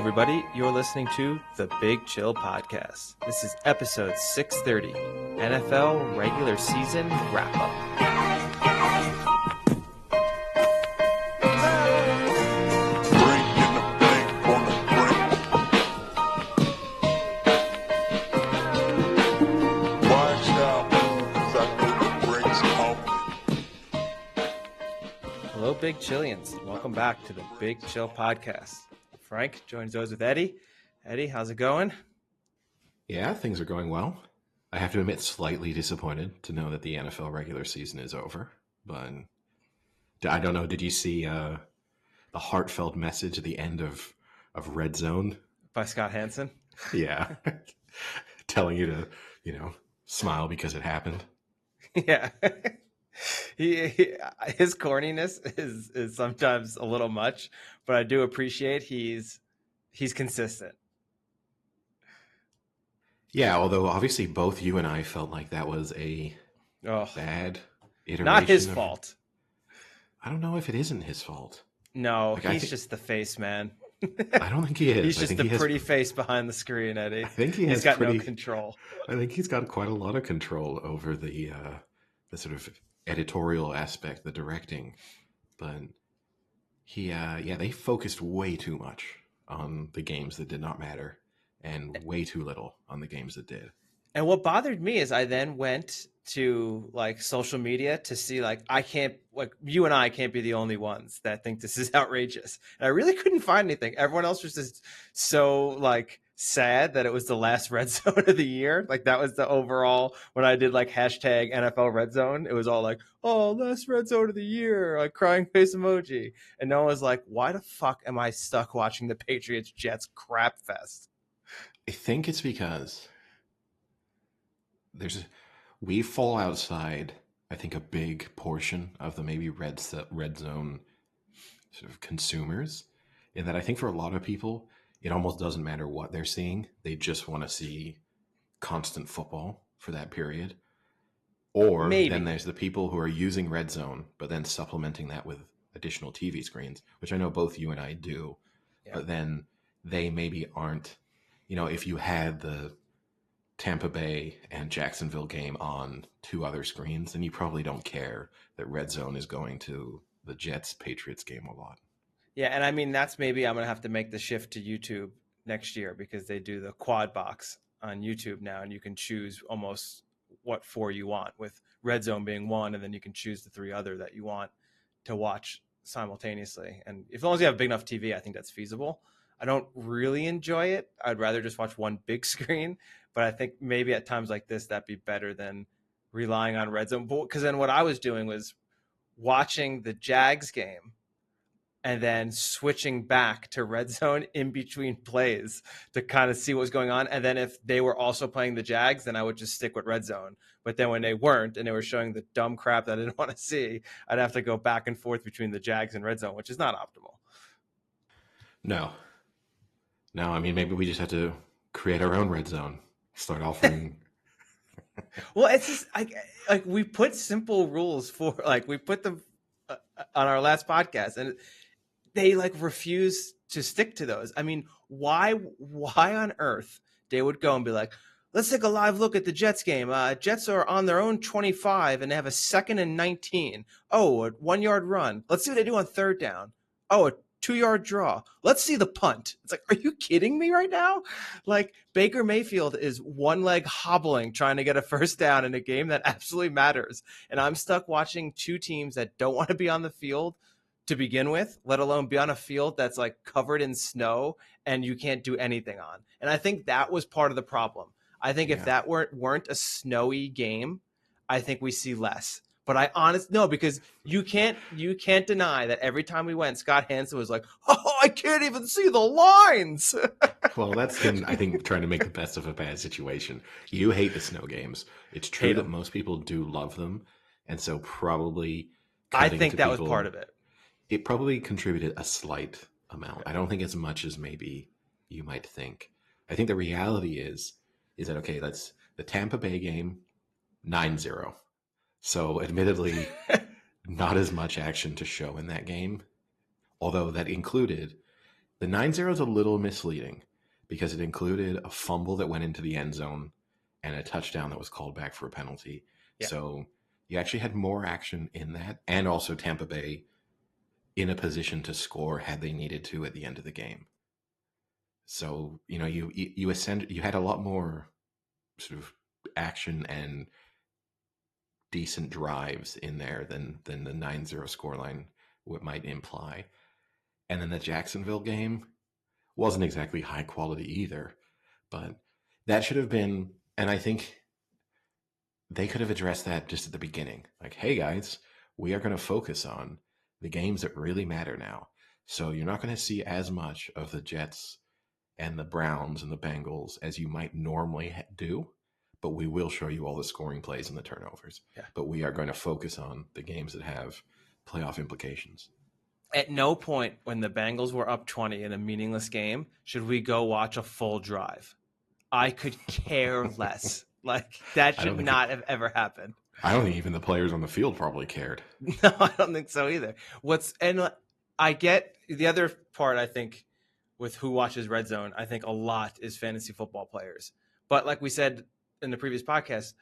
everybody. You're listening to the Big Chill Podcast. This is episode 630, NFL regular season wrap-up. Hello, Big Chillians. Welcome back to the Big Chill Podcast. Frank joins those with Eddie. Eddie, how's it going? Yeah, things are going well. I have to admit, slightly disappointed to know that the NFL regular season is over. But I don't know. Did you see the heartfelt message at the end of Red Zone? By Scott Hansen? Yeah. Telling you to, smile because it happened. Yeah. His corniness is sometimes a little much, but I do appreciate he's consistent. Yeah, although obviously both you and I felt like that was a bad iteration. Not his fault. I don't know if it isn't his fault. No, he's just the face, man. I don't think he is. He's just the pretty face behind the screen, Eddie. I think he's got no control. I think he's got quite a lot of control over the sort of editorial aspect, the directing. But they focused way too much on the games that did not matter and way too little on the games that did. And what bothered me is I then went to social media to see you and I can't be the only ones that think this is outrageous. And I really couldn't find anything. Everyone else was just so sad that it was the last red zone of the year. That was the overall, when I did hashtag NFL red zone, it was all last red zone of the year, crying face emoji. And no one was like, why the fuck am I stuck watching the Patriots Jets crap fest? I think it's because we fall outside, I think, a big portion of the maybe red zone sort of consumers, in that I think for a lot of people, it almost doesn't matter what they're seeing. They just want to see constant football for that period. Or then there's the people who are using red zone, but then supplementing that with additional TV screens, which I know both you and I do. Yeah. But then they maybe aren't, if you had the Tampa Bay and Jacksonville game on two other screens, then you probably don't care that red zone is going to the Jets Patriots game a lot. Yeah, and I mean, that's maybe I'm going to have to make the shift to YouTube next year, because they do the quad box on YouTube now, and you can choose almost what four you want, with red zone being one, and then you can choose the three other that you want to watch simultaneously. And as long as you have a big enough TV, I think that's feasible. I don't really enjoy it. I'd rather just watch one big screen, but I think maybe at times like this, that'd be better than relying on red zone. Because then what I was doing was watching the Jags game and then switching back to red zone in between plays to kind of see what was going on. And then if they were also playing the Jags, then I would just stick with red zone. But then when they weren't and they were showing the dumb crap that I didn't want to see, I'd have to go back and forth between the Jags and red zone, which is not optimal. No, I mean, maybe we just have to create our own red zone. Start offering. Well, it's just we put simple rules for we put them on our last podcast, and they refuse to stick to those. I mean, why on earth they would go and be like, let's take a live look at the Jets game. Jets are on their own 25 and they have a 2nd and 19. Oh, a 1 yard run. Let's see what they do on 3rd down. Oh, a 2-yard draw. Let's see the punt. It's are you kidding me right now? Baker Mayfield is one leg hobbling trying to get a 1st down in a game that absolutely matters. And I'm stuck watching two teams that don't want to be on the field to begin with, let alone be on a field that's covered in snow and you can't do anything on. And I think that was part of the problem. I think if that weren't a snowy game, I think we see less. But because you can't deny that every time we went, Scott Hansen was like, oh, I can't even see the lines. Well, that's him, I think, trying to make the best of a bad situation. You hate the snow games. It's true that most people do love them. And so probably I think that was part of it. It probably contributed a slight amount. I don't think as much as maybe you might think. I think the reality is that, okay, that's the Tampa Bay game, 9-0. So admittedly, not as much action to show in that game, although that included The 9-0 is a little misleading because it included a fumble that went into the end zone and a touchdown that was called back for a penalty. Yeah. So you actually had more action in that, and also Tampa Bay in a position to score had they needed to at the end of the game. So, you know, you had a lot more sort of action and decent drives in there than the 9-0 scoreline might imply. And then the Jacksonville game wasn't exactly high quality either, but that should have been, and I think they could have addressed that just at the beginning. Like, hey guys, we are going to focus on the games that really matter now. So you're not going to see as much of the Jets and the Browns and the Bengals as you might normally do, but we will show you all the scoring plays and the turnovers. Yeah. But we are going to focus on the games that have playoff implications. At no point when the Bengals were up 20 in a meaningless game should we go watch a full drive. I could care less. Like, that should not have ever happened. I don't think even the players on the field probably cared. No, I don't think so either. And I get the other part, I think, with who watches Red Zone, I think a lot is fantasy football players. But like we said in the previous podcast,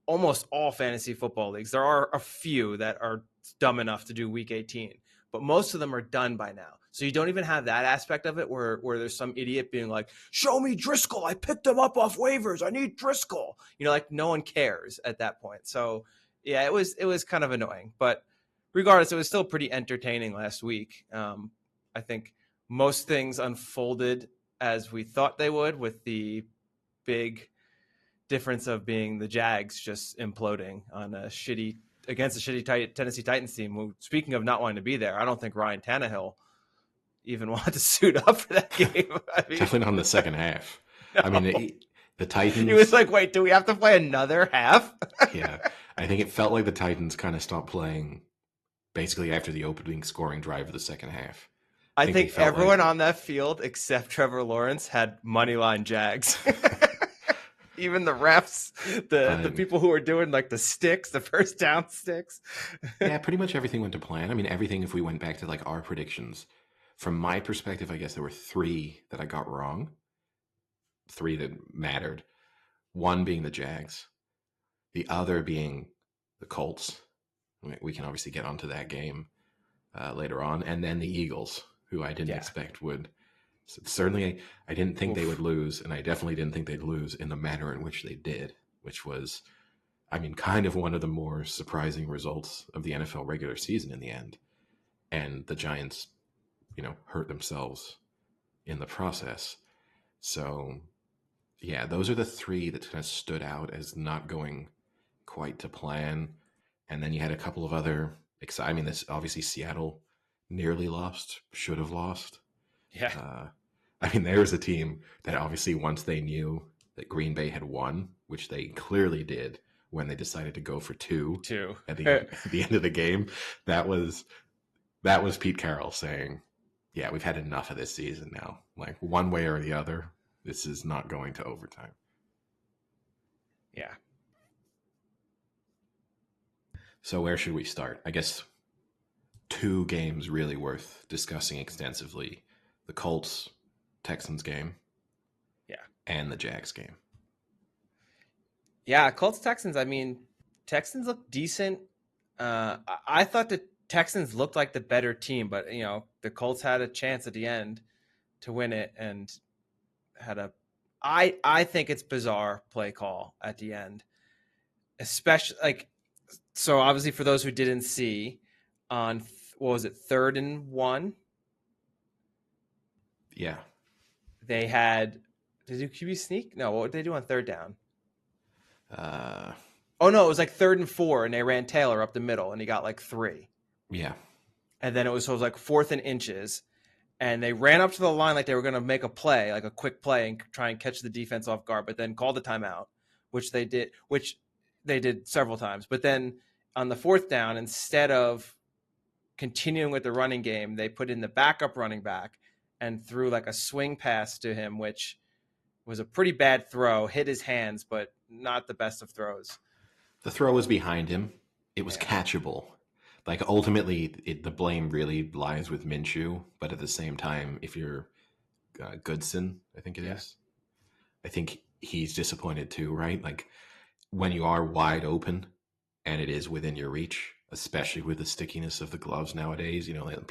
almost all fantasy football leagues, there are a few that are dumb enough to do week 18, but most of them are done by now. So you don't even have that aspect of it where there's some idiot being like, show me Driscoll. I picked him up off waivers. I need Driscoll. You know, like no one cares at that point. So yeah, it was kind of annoying, but regardless, it was still pretty entertaining last week. I think most things unfolded as we thought they would, with the big difference of being the Jags just imploding against a shitty Tennessee Titans team. Who, speaking of not wanting to be there, I don't think Ryan Tannehill even wanted to suit up for that game. I mean, definitely not in the second half. No. I mean, the Titans. He was like, "Wait, do we have to play another half?" Yeah, I think it felt like the Titans kind of stopped playing basically after the opening scoring drive of the second half. I think everyone on that field except Trevor Lawrence had moneyline Jags. Even the refs, the people who were doing like the sticks, the first down sticks. Yeah, pretty much everything went to plan. I mean, everything, if we went back to like our predictions, from my perspective, I guess there were 3 that I got wrong. 3 that mattered. One being the Jags. The other being the Colts. We can obviously get onto that game later on. And then the Eagles, who I didn't expect would. So certainly, I didn't think they would lose, and I definitely didn't think they'd lose in the manner in which they did, which was, I mean, kind of one of the more surprising results of the NFL regular season in the end. And the Giants, you know, hurt themselves in the process. So, yeah, those are the 3 that kind of stood out as not going quite to plan. And then you had a couple of other, I mean, this obviously Seattle nearly lost, should have lost. Yeah. I mean, there's a team that obviously once they knew that Green Bay had won, which they clearly did when they decided to go for 2 at the end of the game, that was Pete Carroll saying, yeah, we've had enough of this season now. Like, one way or the other, this is not going to overtime. Yeah. So where should we start? I guess 2 games really worth discussing extensively. The Colts-Texans game. Yeah. And the Jags game. Yeah, Colts-Texans, I mean, Texans look decent. I thought the Texans looked like the better team, but, you know, the Colts had a chance at the end to win it and had I think it's bizarre play call at the end. Especially, like, so obviously for those who didn't see, on, what was it, 3rd and 1? Yeah. They had, did they do QB sneak? No, what did they do on 3rd down? Oh no, it was like 3rd and 4, and they ran Taylor up the middle, and he got like 3. Yeah. And then it was like 4th and inches, and they ran up to the line like they were going to make a play, like a quick play, and try and catch the defense off guard, but then called the timeout, which they did several times. But then on the 4th down, instead of continuing with the running game, they put in the backup running back and threw like a swing pass to him, which was a pretty bad throw, hit his hands, but not the best of throws. The throw was behind him. It was catchable. Like, ultimately, the blame really lies with Minshew. But at the same time, if you're Goodson, I think it Yeah. is. I think he's disappointed too, right? Like when you are wide open and it is within your reach, especially with the stickiness of the gloves nowadays, like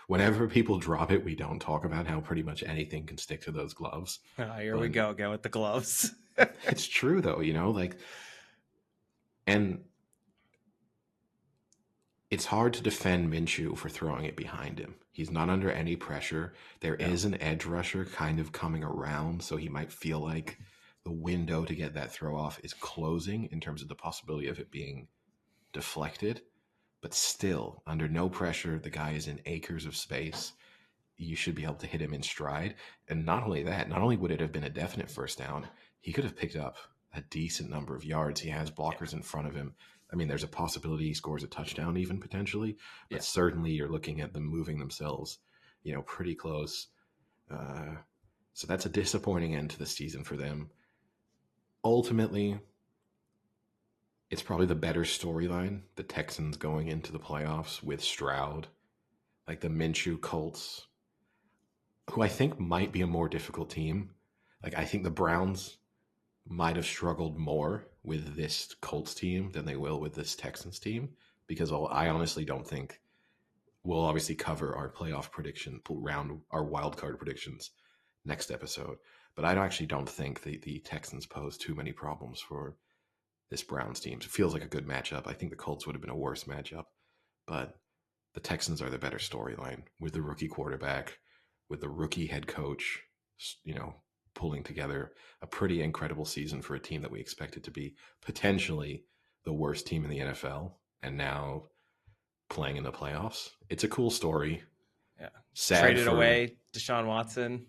whenever people drop it, we don't talk about how pretty much anything can stick to those gloves. Here we But go again with the gloves. it's true though, like, and it's hard to defend Minshew for throwing it behind him. He's not under any pressure. There No. is an edge rusher kind of coming around, so he might feel like the window to get that throw off is closing in terms of the possibility of it being deflected. But still, under no pressure, the guy is in acres of space. You should be able to hit him in stride. And not only that, not only would it have been a definite first down, he could have picked up a decent number of yards. He has blockers in front of him. I mean, there's a possibility he scores a touchdown even potentially, but certainly you're looking at them moving themselves, pretty close. So that's a disappointing end to the season for them. Ultimately, it's probably the better storyline, the Texans going into the playoffs with Stroud, like the Minshew Colts, who I think might be a more difficult team. Like I think the Browns might have struggled more with this Colts team than they will with this Texans team, because I honestly don't think we'll obviously cover our playoff prediction round, our wild card predictions next episode. But I actually don't think the Texans pose too many problems for this Browns team. It feels like a good matchup. I think the Colts would have been a worse matchup, but the Texans are the better storyline with the rookie quarterback, with the rookie head coach, pulling together a pretty incredible season for a team that we expected to be potentially the worst team in the NFL and now playing in the playoffs. It's a cool story. Yeah. Sad Traded away Deshaun Watson.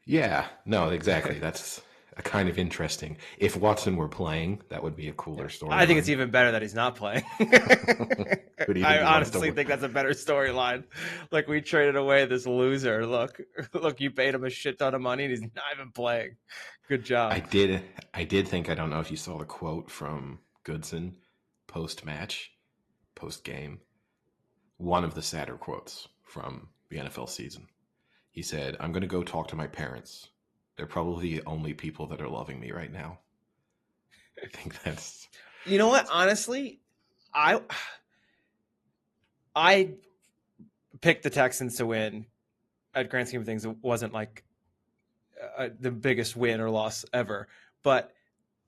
Yeah, no, exactly. That's a kind of interesting. If Watson were playing, that would be a cooler story. I think it's even better that he's not playing. I honestly think that's a better storyline. Like we traded away this loser. Look, you paid him a shit ton of money and he's not even playing. Good job. I did think, I don't know if you saw the quote from Goodson post-match, post-game. One of the sadder quotes from the NFL season. He said, "I'm going to go talk to my parents. They're probably the only people that are loving me right now." I think that's... You know what? Honestly, I picked the Texans to win. At grand scheme of things, it wasn't like the biggest win or loss ever. But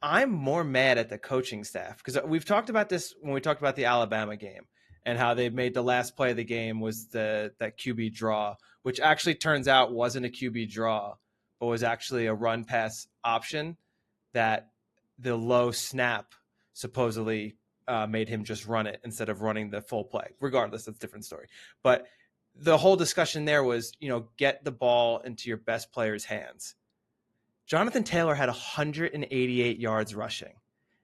I'm more mad at the coaching staff because we've talked about this when we talked about the Alabama game and how they made the last play of the game was that QB draw, which actually turns out wasn't a QB draw, but was actually a run pass option that the low snap supposedly made him just run it instead of running the full play. Regardless, that's a different story. But the whole discussion there was, get the ball into your best player's hands. Jonathan Taylor had 188 yards rushing.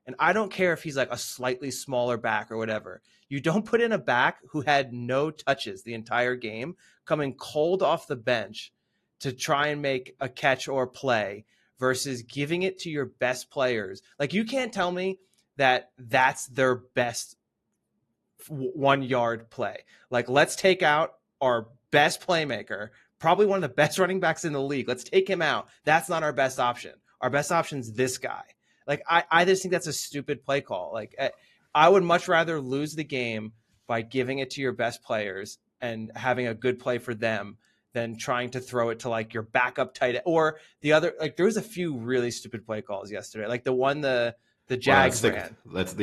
And I don't care if he's like a slightly smaller back or whatever. You don't put in a back who had no touches the entire game, coming cold off the bench to try and make a catch or play versus giving it to your best players. Like you can't tell me that that's their best 1 yard play. Like let's take out our best playmaker, probably one of the best running backs in the league. Let's take him out. That's not our best option. Our best option is this guy. Like, I just think that's a stupid play call. Like, I would much rather lose the game by giving it to your best players and having a good play for them than trying to throw it to like your backup tight end or the other. Like, there was a few really stupid play calls yesterday. Like the one the Jags ran. Let's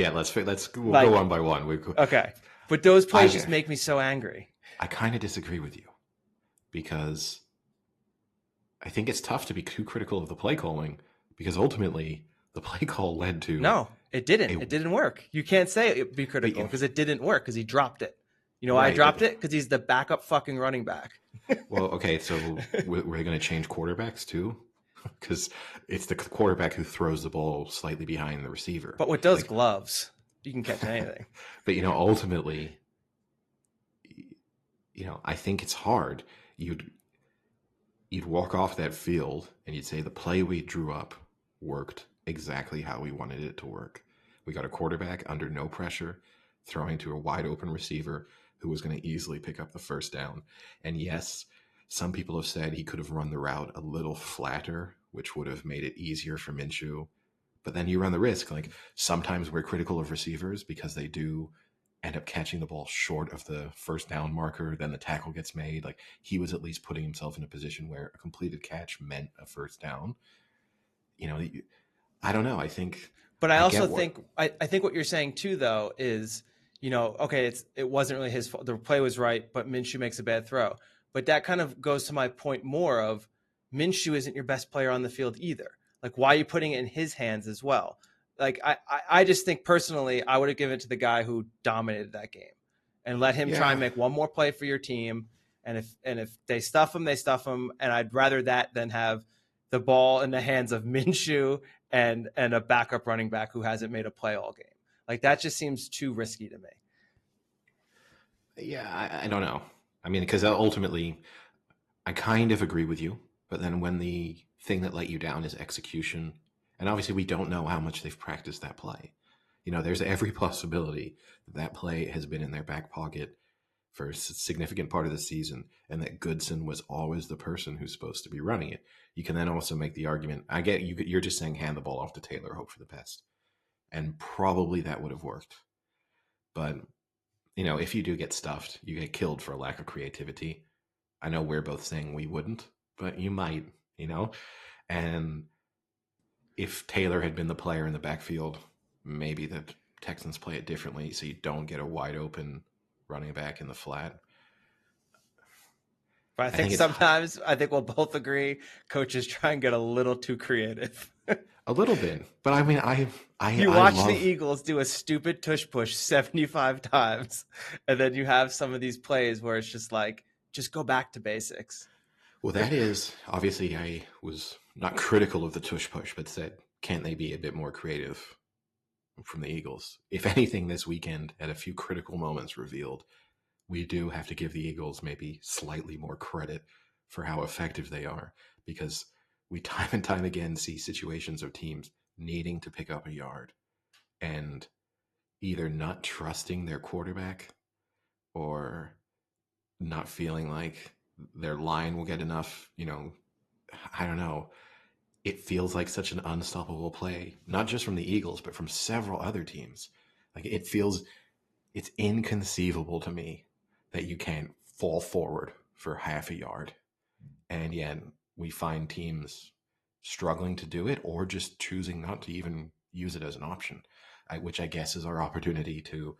go one by one. Okay, but those plays just make me so angry. I kind of disagree with you because I think it's tough to be too critical of the play calling because ultimately the play call led to... No, it didn't. It didn't work. You can't say it, be critical because it didn't work because he dropped it. You know why I dropped it? Because he's the backup fucking running back. Well, okay, so we're going to change quarterbacks too? Because it's the quarterback who throws the ball slightly behind the receiver. But with those gloves, you can catch anything. But, ultimately, I think it's hard. You'd walk off that field and you'd say the play we drew up worked exactly how we wanted it to work. We got a quarterback under no pressure, throwing to a wide open receiver who was going to easily pick up the first down. And yes, Some people have said he could have run the route a little flatter, which would have made it easier for Minshew. But then you run the risk. Like sometimes we're critical of receivers because they do end up catching the ball short of the first down marker. Then the tackle gets made. Like he was at least putting himself in a position where a completed catch meant a first down. You know, I don't know. I think, but I also get what, think I think what you're saying too, though, is okay, it wasn't really his fault. The play was right, but Minshew makes a bad throw. But that kind of goes to my point more of Minshew isn't your best player on the field either. Like, why are you putting it in his hands as well? Like, I just think personally, I would have given it to the guy who dominated that game and let him try and yeah, make one more play for your team. And if they stuff him, they stuff him. And I'd rather that than have the ball in the hands of Minshew and a backup running back who hasn't made a play all game. Like that just seems too risky to me. yeah, I don't know. I mean, because ultimately, I kind of agree with you. But then when the thing that let you down is execution, and obviously we don't know how much they've practiced that play. You know, there's every possibility that that play has been in their back pocket for a significant part of the season, and that Goodson was always the person who's supposed to be running it. You can then also make the argument. I get you. You're just saying hand the ball off to Taylor, hope for the best, and probably that would have worked. But you know, if you do get stuffed, you get killed for a lack of creativity. I know we're both saying we wouldn't, but you might. You know, and if Taylor had been the player in the backfield, maybe the Texans play it differently, so you don't get a wide open running back in the flat. But I I think think it's sometimes we'll both agree coaches try and get a little too creative. a little bit, but I mean, You I watch the love. Eagles do a stupid tush push 75 times, and then you have some of these plays where it's just like, just go back to basics. Well, that is obviously I was not critical of the tush push, but said, can't they be a bit more creative from the Eagles? If anything, this weekend at a few critical moments revealed we do have to give the Eagles maybe slightly more credit for how effective they are, because we time and time again see situations of teams needing to pick up a yard and either not trusting their quarterback or not feeling like their line will get enough, you know, I don't know. It feels like such an unstoppable play, not just from the Eagles, but from several other teams. Like it's inconceivable to me that you can't fall forward for half a yard. And yet we find teams struggling to do it or just choosing not to even use it as an option, which I guess is our opportunity to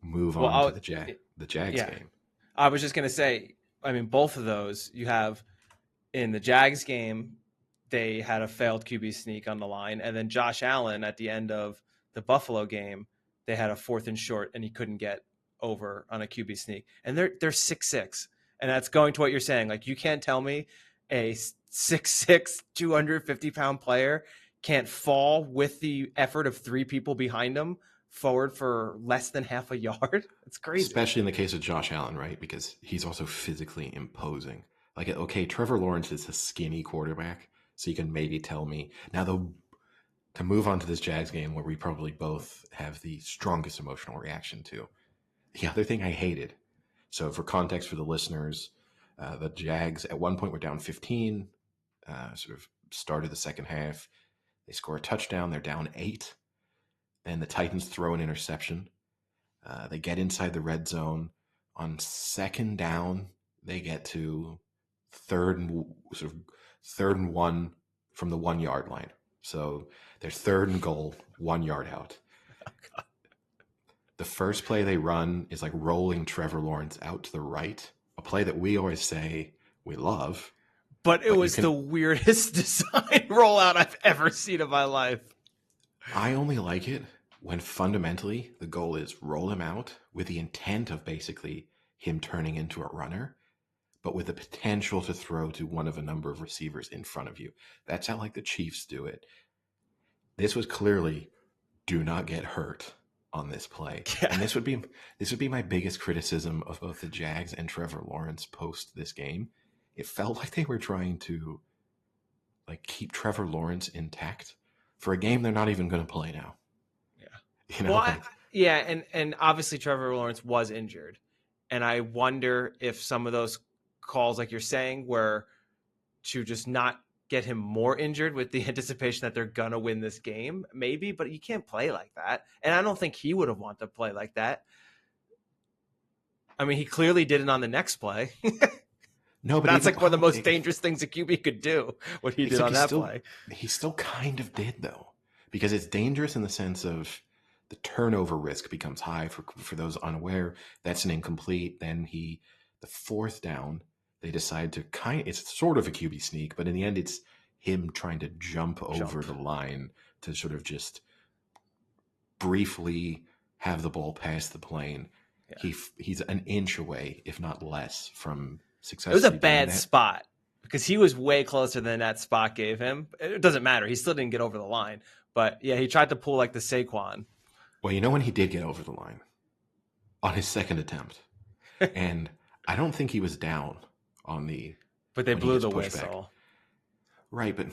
move Well, on to the Jags yeah, game. I was just going to say, I mean, both of those you have in the Jags game, they had a failed QB sneak on the line. And then Josh Allen at the end of the Buffalo game, they had a 4th and short and he couldn't get over on a QB sneak. And they're 6'6". And that's going to what you're saying. Like, you can't tell me a 6'6", 250-pound player can't fall with the effort of 3 people behind him forward for less than half a yard. It's crazy. Especially in the case of Josh Allen, right? Because he's also physically imposing. Like, okay, Trevor Lawrence is a skinny quarterback, so you can maybe tell me. Now, to move on to this Jags game where we probably both have the strongest emotional reaction to, the other thing I hated. So, for context for the listeners, the Jags at one point were down 15, sort of started the second half. They score a touchdown, they're down 8. Then the Titans throw an interception. They get inside the red zone. On second down, they get to third and 1 from the 1 yard line. So they're 3rd and goal, 1 yard out. The first play they run is like rolling Trevor Lawrence out to the right, a play that we always say we love. But it was the weirdest design rollout I've ever seen in my life. I only like it when fundamentally the goal is roll him out with the intent of basically him turning into a runner, but with the potential to throw to one of a number of receivers in front of you. That's how like the Chiefs do it. This was clearly do not get hurt on this play. Yeah. And this would be my biggest criticism of both the Jags and Trevor Lawrence post this game. It felt like they were trying to like keep Trevor Lawrence intact for a game they're not even going to play now. Yeah. You know, well, and obviously Trevor Lawrence was injured. And I wonder if some of those calls like you're saying, where to just not get him more injured with the anticipation that they're gonna win this game, maybe, but you can't play like that. And I don't think he would have wanted to play like that. I mean, he clearly did it on the next play. No, but That's even, like one of the most dangerous things a QB could do, what he did on that play. He still kind of did, though, because it's dangerous in the sense of the turnover risk becomes high for those unaware. That's an incomplete. Then the fourth down, they decide to it's sort of a QB sneak, but in the end, it's him trying to jump over the line to sort of just briefly have the ball pass the plane. Yeah. He's an inch away, if not less, from success. It was a bad spot because he was way closer than that spot gave him. It doesn't matter. He still didn't get over the line. But yeah, he tried to pull like the Saquon. Well, you know when he did get over the line? On his second attempt. And I don't think he was down on the... But they blew the whistle. Right, but...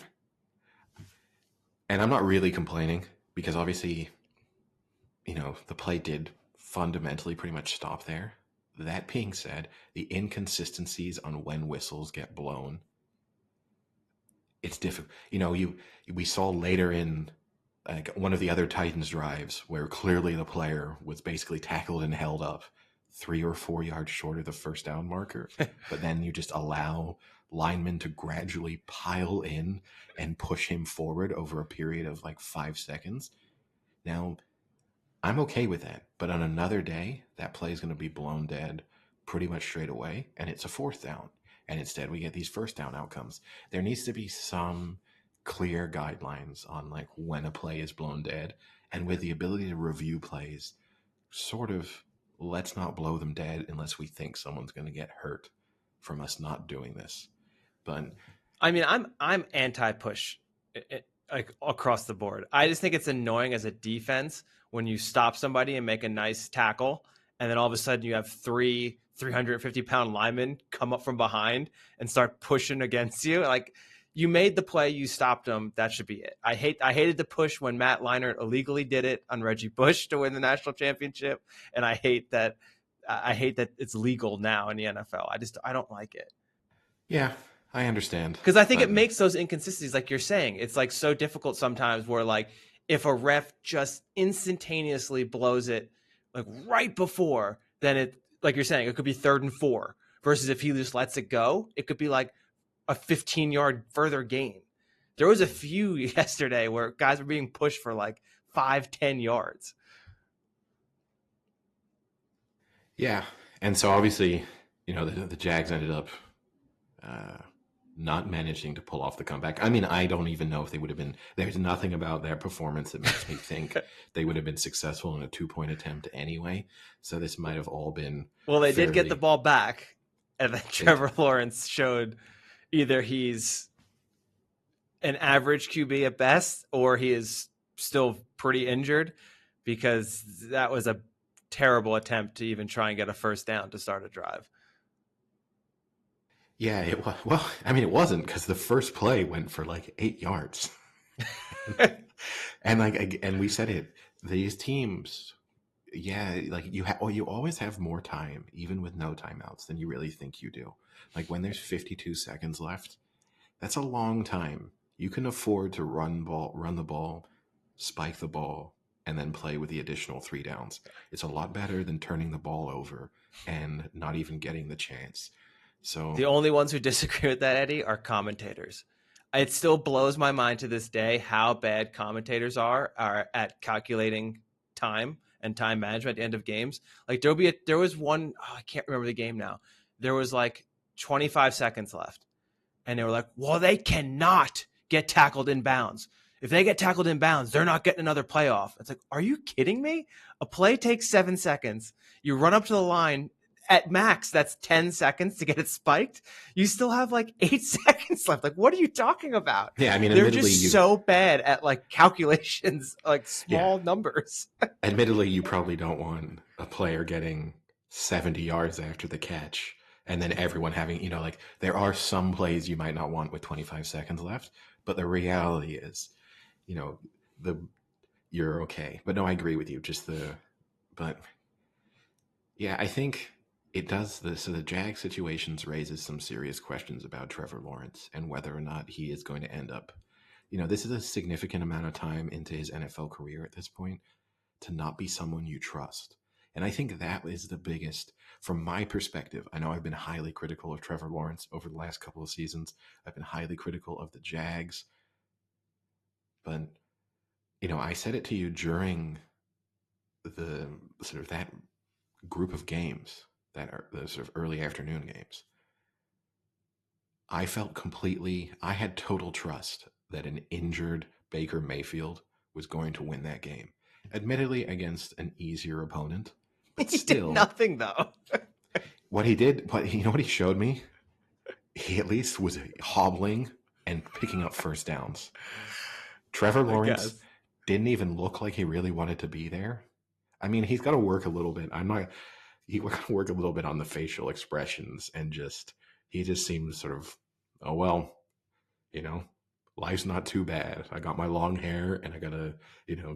And I'm not really complaining because obviously, you know, the play did fundamentally pretty much stop there. That being said, the inconsistencies on when whistles get blown, it's difficult. You know, we saw later in like one of the other Titans drives where clearly the player was basically tackled and held up 3 or 4 yards short of the first down marker. But then you just allow linemen to gradually pile in and push him forward over a period of like 5 seconds. Now, I'm okay with that, but on another day, that play is going to be blown dead pretty much straight away, and it's a fourth down. And instead, we get these first down outcomes. There needs to be some clear guidelines on like when a play is blown dead, and with the ability to review plays, sort of let's not blow them dead unless we think someone's going to get hurt from us not doing this. But I mean, I'm anti-push like across the board. I just think it's annoying as a defense when you stop somebody and make a nice tackle, and then all of a sudden you have 350-pound linemen come up from behind and start pushing against you. Like, you made the play, you stopped them. That should be it. I hated the push when Matt Leinart illegally did it on Reggie Bush to win the national championship, and I hate that it's legal now in the NFL. I don't like it. Yeah, I understand. Because I think it makes those inconsistencies, like you're saying, it's like so difficult sometimes where like if a ref just instantaneously blows it like right before, then it, like you're saying, it could be 3rd and 4 versus if he just lets it go, it could be like a 15-yard further gain. There was a few yesterday where guys were being pushed for like 5-10 yards. Yeah. And so obviously, you know, the Jags ended up not managing to pull off the comeback. I mean, I don't even know if they would have been, there's nothing about their performance that makes me think they would have been successful in a 2-point attempt anyway. So this might have all been. Well, they did get the ball back, and then Trevor Lawrence showed either he's an average QB at best, or he is still pretty injured, because that was a terrible attempt to even try and get a first down to start a drive. Yeah, it was. Well, I mean, it wasn't, because the first play went for like 8 yards. and we said it, these teams, yeah, like you always have more time, even with no timeouts, than you really think you do. Like when there's 52 seconds left, that's a long time. You can afford to run the ball, spike the ball, and then play with the additional 3 downs. It's a lot better than turning the ball over and not even getting the chance. So the only ones who disagree with that, Eddie, are commentators. It still blows my mind to this day how bad commentators are at calculating time and time management at the end of games. Like there was one, I can't remember the game now. There was like 25 seconds left, and they were like, well, they cannot get tackled in bounds. If they get tackled in bounds, they're not getting another playoff. It's like, are you kidding me? A play takes 7 seconds. You run up to the line. At max, that's 10 seconds to get it spiked. You still have like 8 seconds left. Like, what are you talking about? Yeah, I mean, they're just so bad at like calculations, like small numbers. Admittedly, you probably don't want a player getting 70 yards after the catch and then everyone having, you know, like there are some plays you might not want with 25 seconds left, but the reality is, you know, you're okay. But no, I agree with you. But yeah, I think it does this. So the Jag situations raises some serious questions about Trevor Lawrence and whether or not he is going to end up. This is a significant amount of time into his NFL career at this point to not be someone you trust. And I think that is the biggest, from my perspective. I know I've been highly critical of Trevor Lawrence over the last couple of seasons. I've been highly critical of the Jags. But, I said it to you during the sort of that group of games that are the sort of early afternoon games. I had total trust that an injured Baker Mayfield was going to win that game. Admittedly, against an easier opponent, but He still, did nothing though. what he did, what he showed me, he at least was hobbling and picking up first downs. Trevor Lawrence didn't even look like he really wanted to be there. I mean, he's got to work a little bit. He got to work a little bit on the facial expressions and he just seems sort of, oh, well, life's not too bad. I got my long hair and I got a,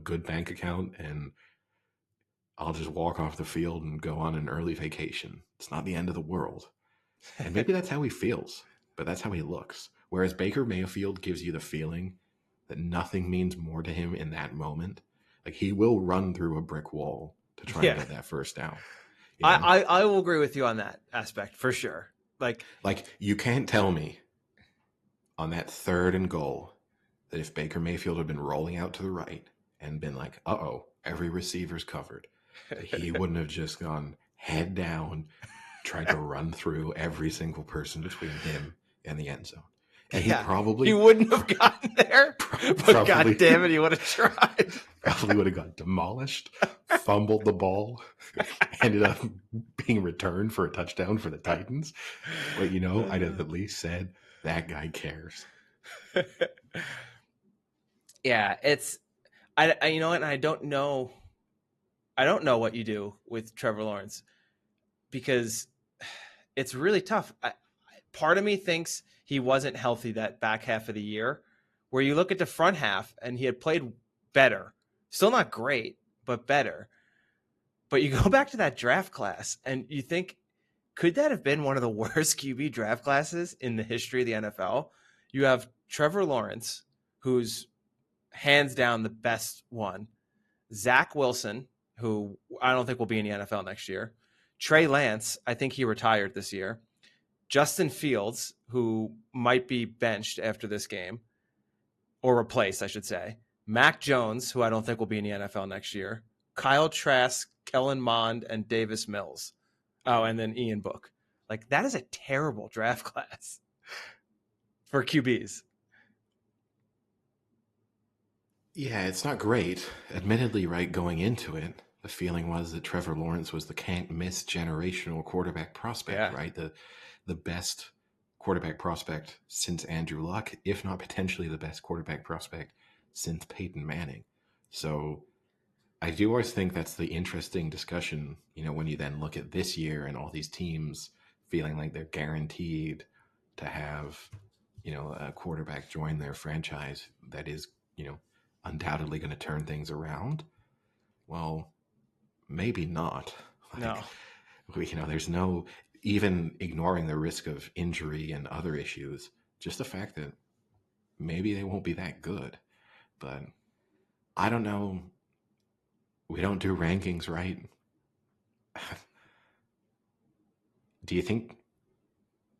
good bank account and I'll just walk off the field and go on an early vacation. It's not the end of the world. And maybe that's how he feels, but that's how he looks. Whereas Baker Mayfield gives you the feeling that nothing means more to him in that moment. Like he will run through a brick wall to try and get that first down. I will agree with you on that aspect for sure. Like you can't tell me on that 3rd and goal that if Baker Mayfield had been rolling out to the right and been like, every receiver's covered, that he wouldn't have just gone head down, tried to run through every single person between him and the end zone. And he wouldn't have gotten there, but God damn it, he would have tried. Probably would have got demolished, fumbled the ball, ended up being returned for a touchdown for the Titans. But I'd have at least said that guy cares. Yeah, it's I and I don't know what you do with Trevor Lawrence because it's really tough. Part of me thinks he wasn't healthy that back half of the year, where you look at the front half and he had played better, still not great, but better. But you go back to that draft class and you think, could that have been one of the worst QB draft classes in the history of the NFL? You have Trevor Lawrence, who's hands down the best one. Zach Wilson, who I don't think will be in the NFL next year. Trey Lance, I think he retired this year. Justin Fields, who might be benched after this game, or replaced, I should say. Mac Jones, who I don't think will be in the NFL next year. Kyle Trask, Kellen Mond, and Davis Mills. Oh, and then Ian Book. Like, that is a terrible draft class for QBs. Yeah, it's not great. Admittedly, right, going into it, the feeling was that Trevor Lawrence was the can't-miss generational quarterback prospect, right? The best quarterback prospect since Andrew Luck, if not potentially the best quarterback prospect since Peyton Manning. So I do always think that's the interesting discussion, when you then look at this year and all these teams feeling like they're guaranteed to have, a quarterback join their franchise that is, undoubtedly going to turn things around. Well, maybe not. No. There's no, even ignoring the risk of injury and other issues, just the fact that maybe they won't be that good. But I don't know. We don't do rankings, right? Do you think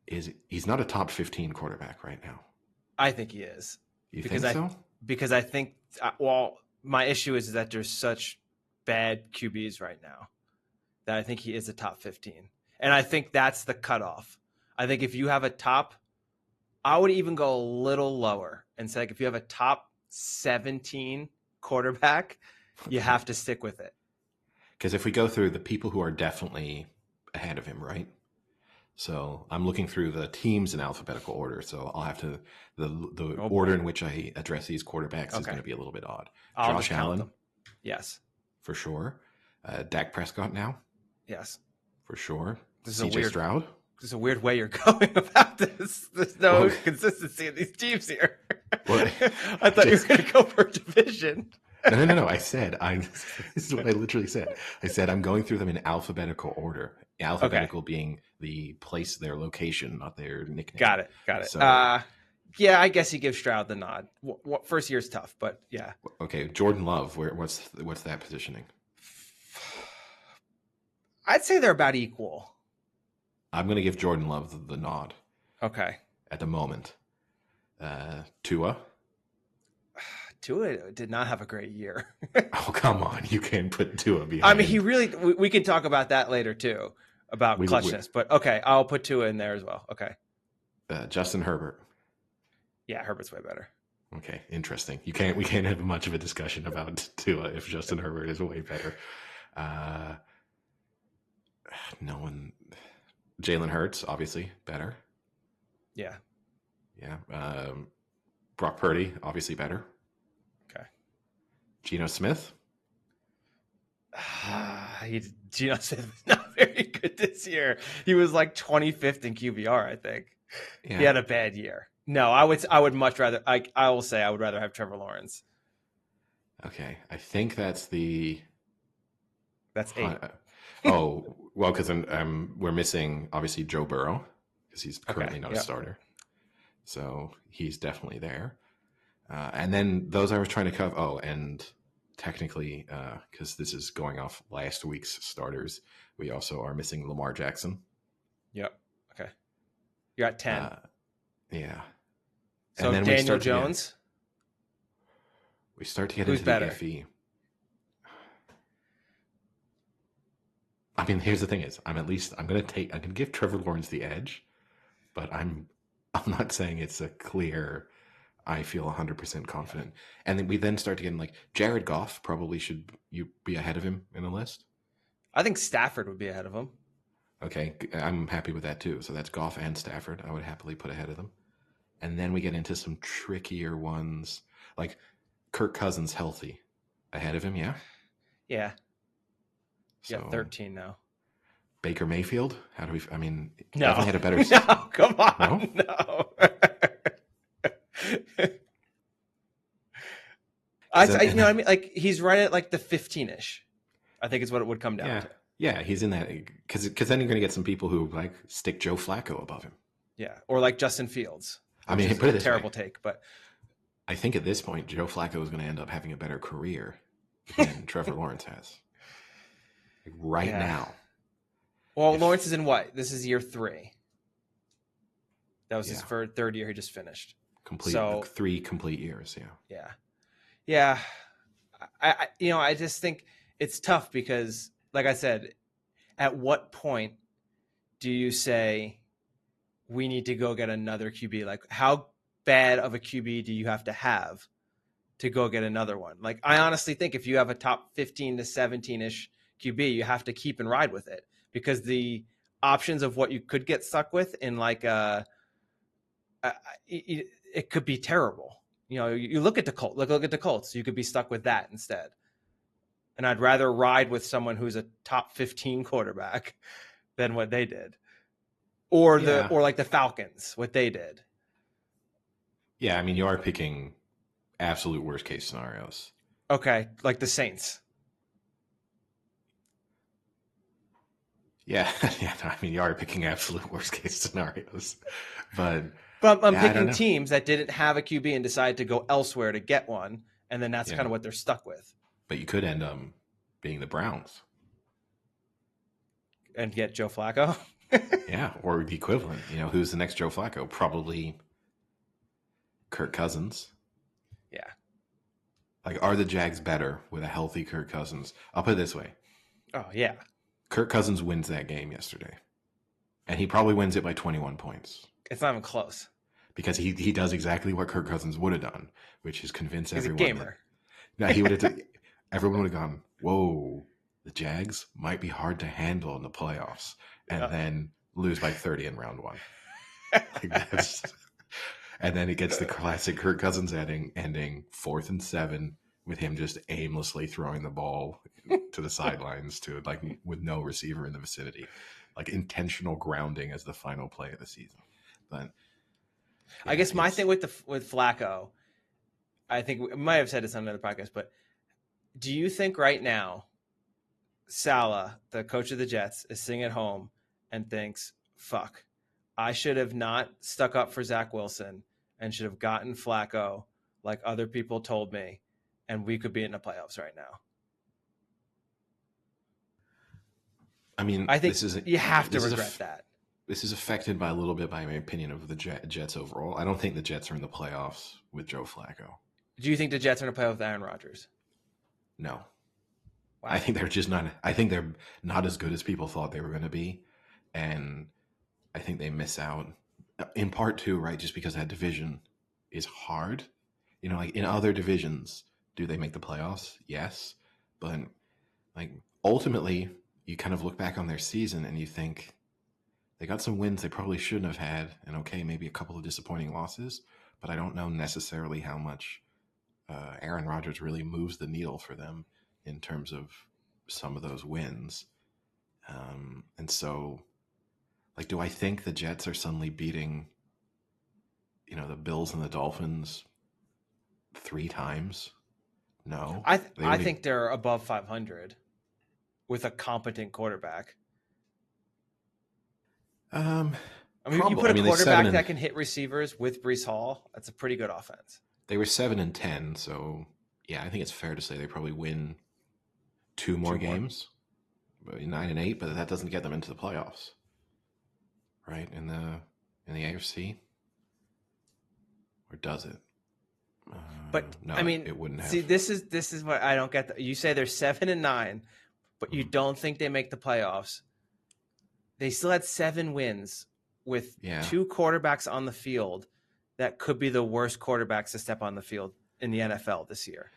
he's not a top 15 quarterback right now? I think he is. You think so? Because I think, my issue is that there's such bad QBs right now that I think he is a top 15. And I think that's the cutoff. I think if you have a top, I would even go a little lower and say, like, if you have a top 17 quarterback, you have to stick with it. Because if we go through the people who are definitely ahead of him, right? So I'm looking through the teams in alphabetical order. So I'll have to, the order in which I address these quarterbacks is going to be a little bit odd. Josh Allen. Yes. For sure. Dak Prescott now. Yes. For sure. This CJ Stroud. This is a weird way you're going about this. There's no consistency in these teams here. I thought you were going to go for a division. No. I said this is what I literally said. I said I'm going through them in alphabetical order. Okay, Alphabetical being the place, their location, not their nickname. got it. Got it. So Yeah, I guess you give Stroud the nod. First year's tough, but yeah. okay, Jordan Love. What's that positioning? I'd say they're about equal. I'm going to give Jordan Love the nod Okay. at the moment. Tua. Tua did not have a great year. Oh, come on. You can't put Tua behind. I mean, he really, we can talk about that later too, about clutchness, but okay, I'll put Tua in there as well. Okay. Justin Herbert. Yeah, Herbert's way better. Okay, interesting. We can't have much of a discussion about Tua if Justin Herbert is way better. No one. Jalen Hurts, obviously, better. Yeah. Yeah. Brock Purdy, obviously better. Okay. Geno Smith. Geno Smith was not very good this year. He was like 25th in QBR, I think. Yeah. He had a bad year. No, I would much rather. I will say I would rather have Trevor Lawrence. Okay, I think that's 8. Oh well, because we're missing obviously Joe Burrow because he's currently not a starter, so he's definitely there. And then those I was trying to cover. Oh, and technically, because this is going off last week's starters, we also are missing Lamar Jackson. Yep. Okay. You're at 10. Yeah. So and then Daniel Jones. We start to get into the iffy. I mean, here's the thing: I can give Trevor Lawrence the edge, but I'm not saying it's a clear. I feel 100% confident, and then we start to get like Jared Goff. Probably should you be ahead of him in the list? I think Stafford would be ahead of him. Okay, I'm happy with that too. So that's Goff and Stafford. I would happily put ahead of them. And then we get into some trickier ones, like Kirk Cousins healthy, ahead of him. Yeah. Yeah. So, yeah, 13 now. Baker Mayfield. How do we? I mean, no, had a better. No, come on, no. I mean, like he's right at like the 15-ish. I think is what it would come down to. Yeah, he's in that because then you're going to get some people who like stick Joe Flacco above him. Yeah, or like Justin Fields. I mean, put it this terrible take, but I think at this point Joe Flacco is going to end up having a better career than Trevor Lawrence has now. Well, Lawrence is in what? This is year 3. That was his third year. He just finished. 3 complete years. Yeah. Yeah. I just think it's tough because, like I said, at what point do you say we need to go get another QB? Like, how bad of a QB do you have to go get another one? Like, I honestly think if you have a top 15 to 17-ish QB, you have to keep and ride with it because the options of what you could get stuck with in like it could be terrible. You know, you look at the Colts. Look at the Colts. You could be stuck with that instead. And I'd rather ride with someone who's a top 15 quarterback than what they did. Or like the Falcons, what they did. Yeah, I mean, you are picking absolute worst case scenarios. Okay, like the Saints. Yeah, I mean, you are picking absolute worst case scenarios, but I'm picking teams that didn't have a QB and decided to go elsewhere to get one, and then that's kind of what they're stuck with. But you could end up being the Browns and get Joe Flacco. Yeah, or the equivalent. You know, who's the next Joe Flacco? Probably Kirk Cousins. Yeah. Like, are the Jags better with a healthy Kirk Cousins? I'll put it this way. Oh, yeah. Kirk Cousins wins that game yesterday. And he probably wins it by 21 points. It's not even close. Because he does exactly what Kirk Cousins would have done, which is convince everyone. He's a gamer. He would have. Everyone would have gone, whoa, the Jags might be hard to handle in the playoffs. And then lose by 30 in round 1. And then it gets the classic Kirk Cousins ending 4th and 7 with him just aimlessly throwing the ball to the sidelines to like with no receiver in the vicinity, like intentional grounding as the final play of the season. But I guess my thing with Flacco, I think we might have said this on another podcast, but Do you think right now Saleh, the coach of the Jets, is sitting at home and thinks, fuck, I should have not stuck up for Zach Wilson and should have gotten Flacco like other people told me, and we could be in the playoffs right now? I mean, I think this is you have to this is regret that. this is affected by a little bit by my opinion of the Jets overall. I don't think the Jets are in the playoffs with Joe Flacco. Do you think the Jets are going to play with Aaron Rodgers? No. Wow. I think they're just not. I think they're not as good as people thought they were going to be, and I think they miss out in part too, right? Just because that division is hard. You know, like in other divisions, do they make the playoffs? Yes, but like ultimately, you kind of look back on their season and you think they got some wins they probably shouldn't have had, and okay, maybe a couple of disappointing losses, but I don't know necessarily how much Aaron Rodgers really moves the needle for them in terms of some of those wins. And so, like, do I think the Jets are suddenly beating, the Bills and the Dolphins 3 times? No. I think they're above 500 with a competent quarterback. I mean, you put a quarterback that can hit receivers with Breece Hall, that's a pretty good offense. They were 7-10, so yeah, I think it's fair to say they probably win 2 more games, 9-8, but that doesn't get them into the playoffs, right? In the AFC, or does it? But no, I mean, it wouldn't have. See, this is what I don't get. You say they're 7-9, but you don't think they make the playoffs. They still had 7 wins with 2 quarterbacks on the field that could be the worst quarterbacks to step on the field in the NFL this year.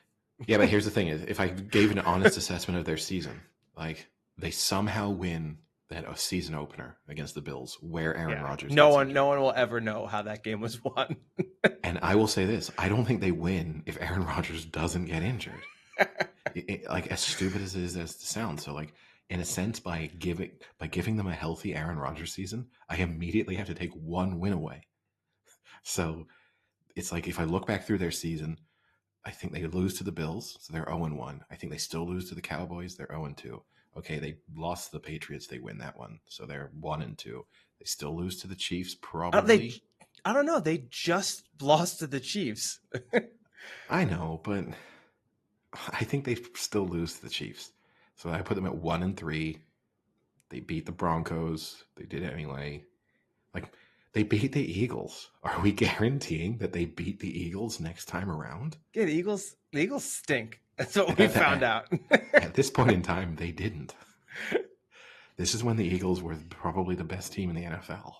Yeah, but here's the thing: is if I gave an honest assessment of their season, like they somehow win that season opener against the Bills, where Aaron Rodgers. No one will ever know how that game was won. And I will say this: I don't think they win if Aaron Rodgers doesn't get injured. Like as stupid as it is as it sounds, so like in a sense, by giving them a healthy Aaron Rodgers season, I immediately have to take 1 win away. So it's like if I look back through their season, I think they lose to the Bills, so they're 0-1. I think they still lose to the Cowboys, they're 0-2. Okay, they lost to the Patriots, they win that one, so they're 1-2. They still lose to the Chiefs, probably. I don't know. They just lost to the Chiefs. I know, but I think they still lose to the Chiefs. So I put them at 1-3. They beat the Broncos. They did it anyway. Like, they beat the Eagles. Are we guaranteeing that they beat the Eagles next time around? Yeah, the Eagles stink. That's what we found out. At this point in time, they didn't. This is when the Eagles were probably the best team in the NFL.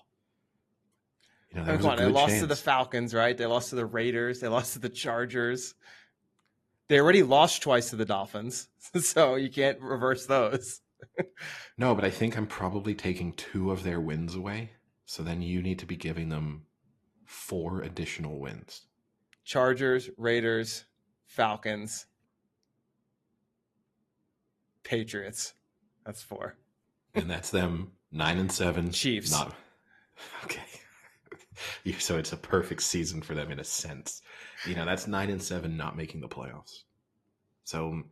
There was a good they lost chance. To the Falcons, right? They lost to the Raiders. They lost to the Chargers. They already lost twice to the Dolphins, so you can't reverse those. No, but I think I'm probably taking 2 of their wins away. So then you need to be giving them 4 additional wins. Chargers, Raiders, Falcons, Patriots. That's 4. And that's them 9-7. Chiefs. Okay. So it's a perfect season for them in a sense. That's 9-7 not making the playoffs. So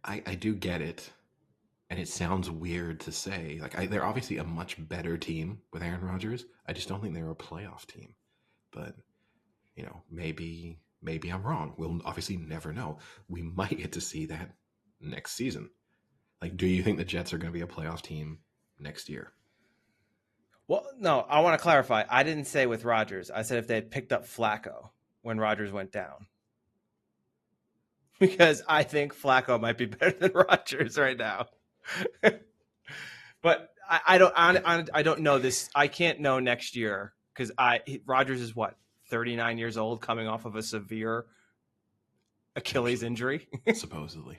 I do get it. And it sounds weird to say. Like they're obviously a much better team with Aaron Rodgers. I just don't think they're a playoff team. But, maybe I'm wrong. We'll obviously never know. We might get to see that next season. Like, do you think the Jets are going to be a playoff team next year? Well, no, I want to clarify. I didn't say with Rodgers. I said if they had picked up Flacco when Rodgers went down. Because I think Flacco might be better than Rodgers right now. But I don't know this. I can't know next year because Rodgers is 39 years old, coming off of a severe Achilles injury, supposedly.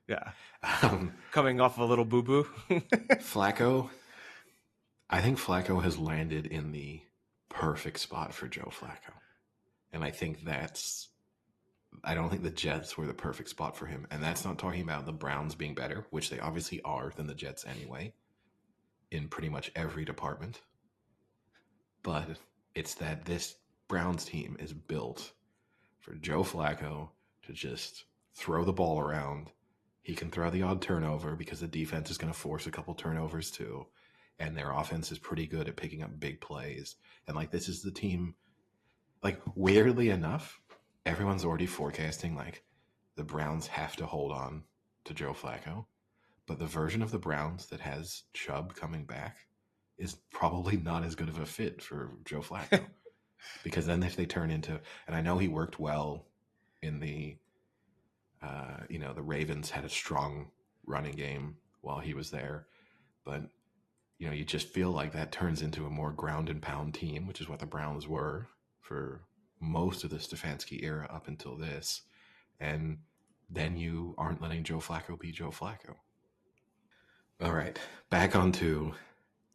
Yeah, coming off of a little boo boo. Flacco, I think Flacco has landed in the perfect spot for Joe Flacco, and I think I don't think the Jets were the perfect spot for him. And that's not talking about the Browns being better, which they obviously are than the Jets anyway, in pretty much every department. But it's that this Browns team is built for Joe Flacco to just throw the ball around. He can throw the odd turnover because the defense is going to force a couple turnovers too. And their offense is pretty good at picking up big plays. And like, this is the team, like, weirdly enough, everyone's already forecasting like the Browns have to hold on to Joe Flacco. But the version of the Browns that has Chubb coming back is probably not as good of a fit for Joe Flacco. Because then if they turn into, and I know he worked well in the, the Ravens had a strong running game while he was there, but you just feel like that turns into a more ground and pound team, which is what the Browns were for most of the Stefanski era up until this. And then you aren't letting Joe Flacco be Joe Flacco. All right, back onto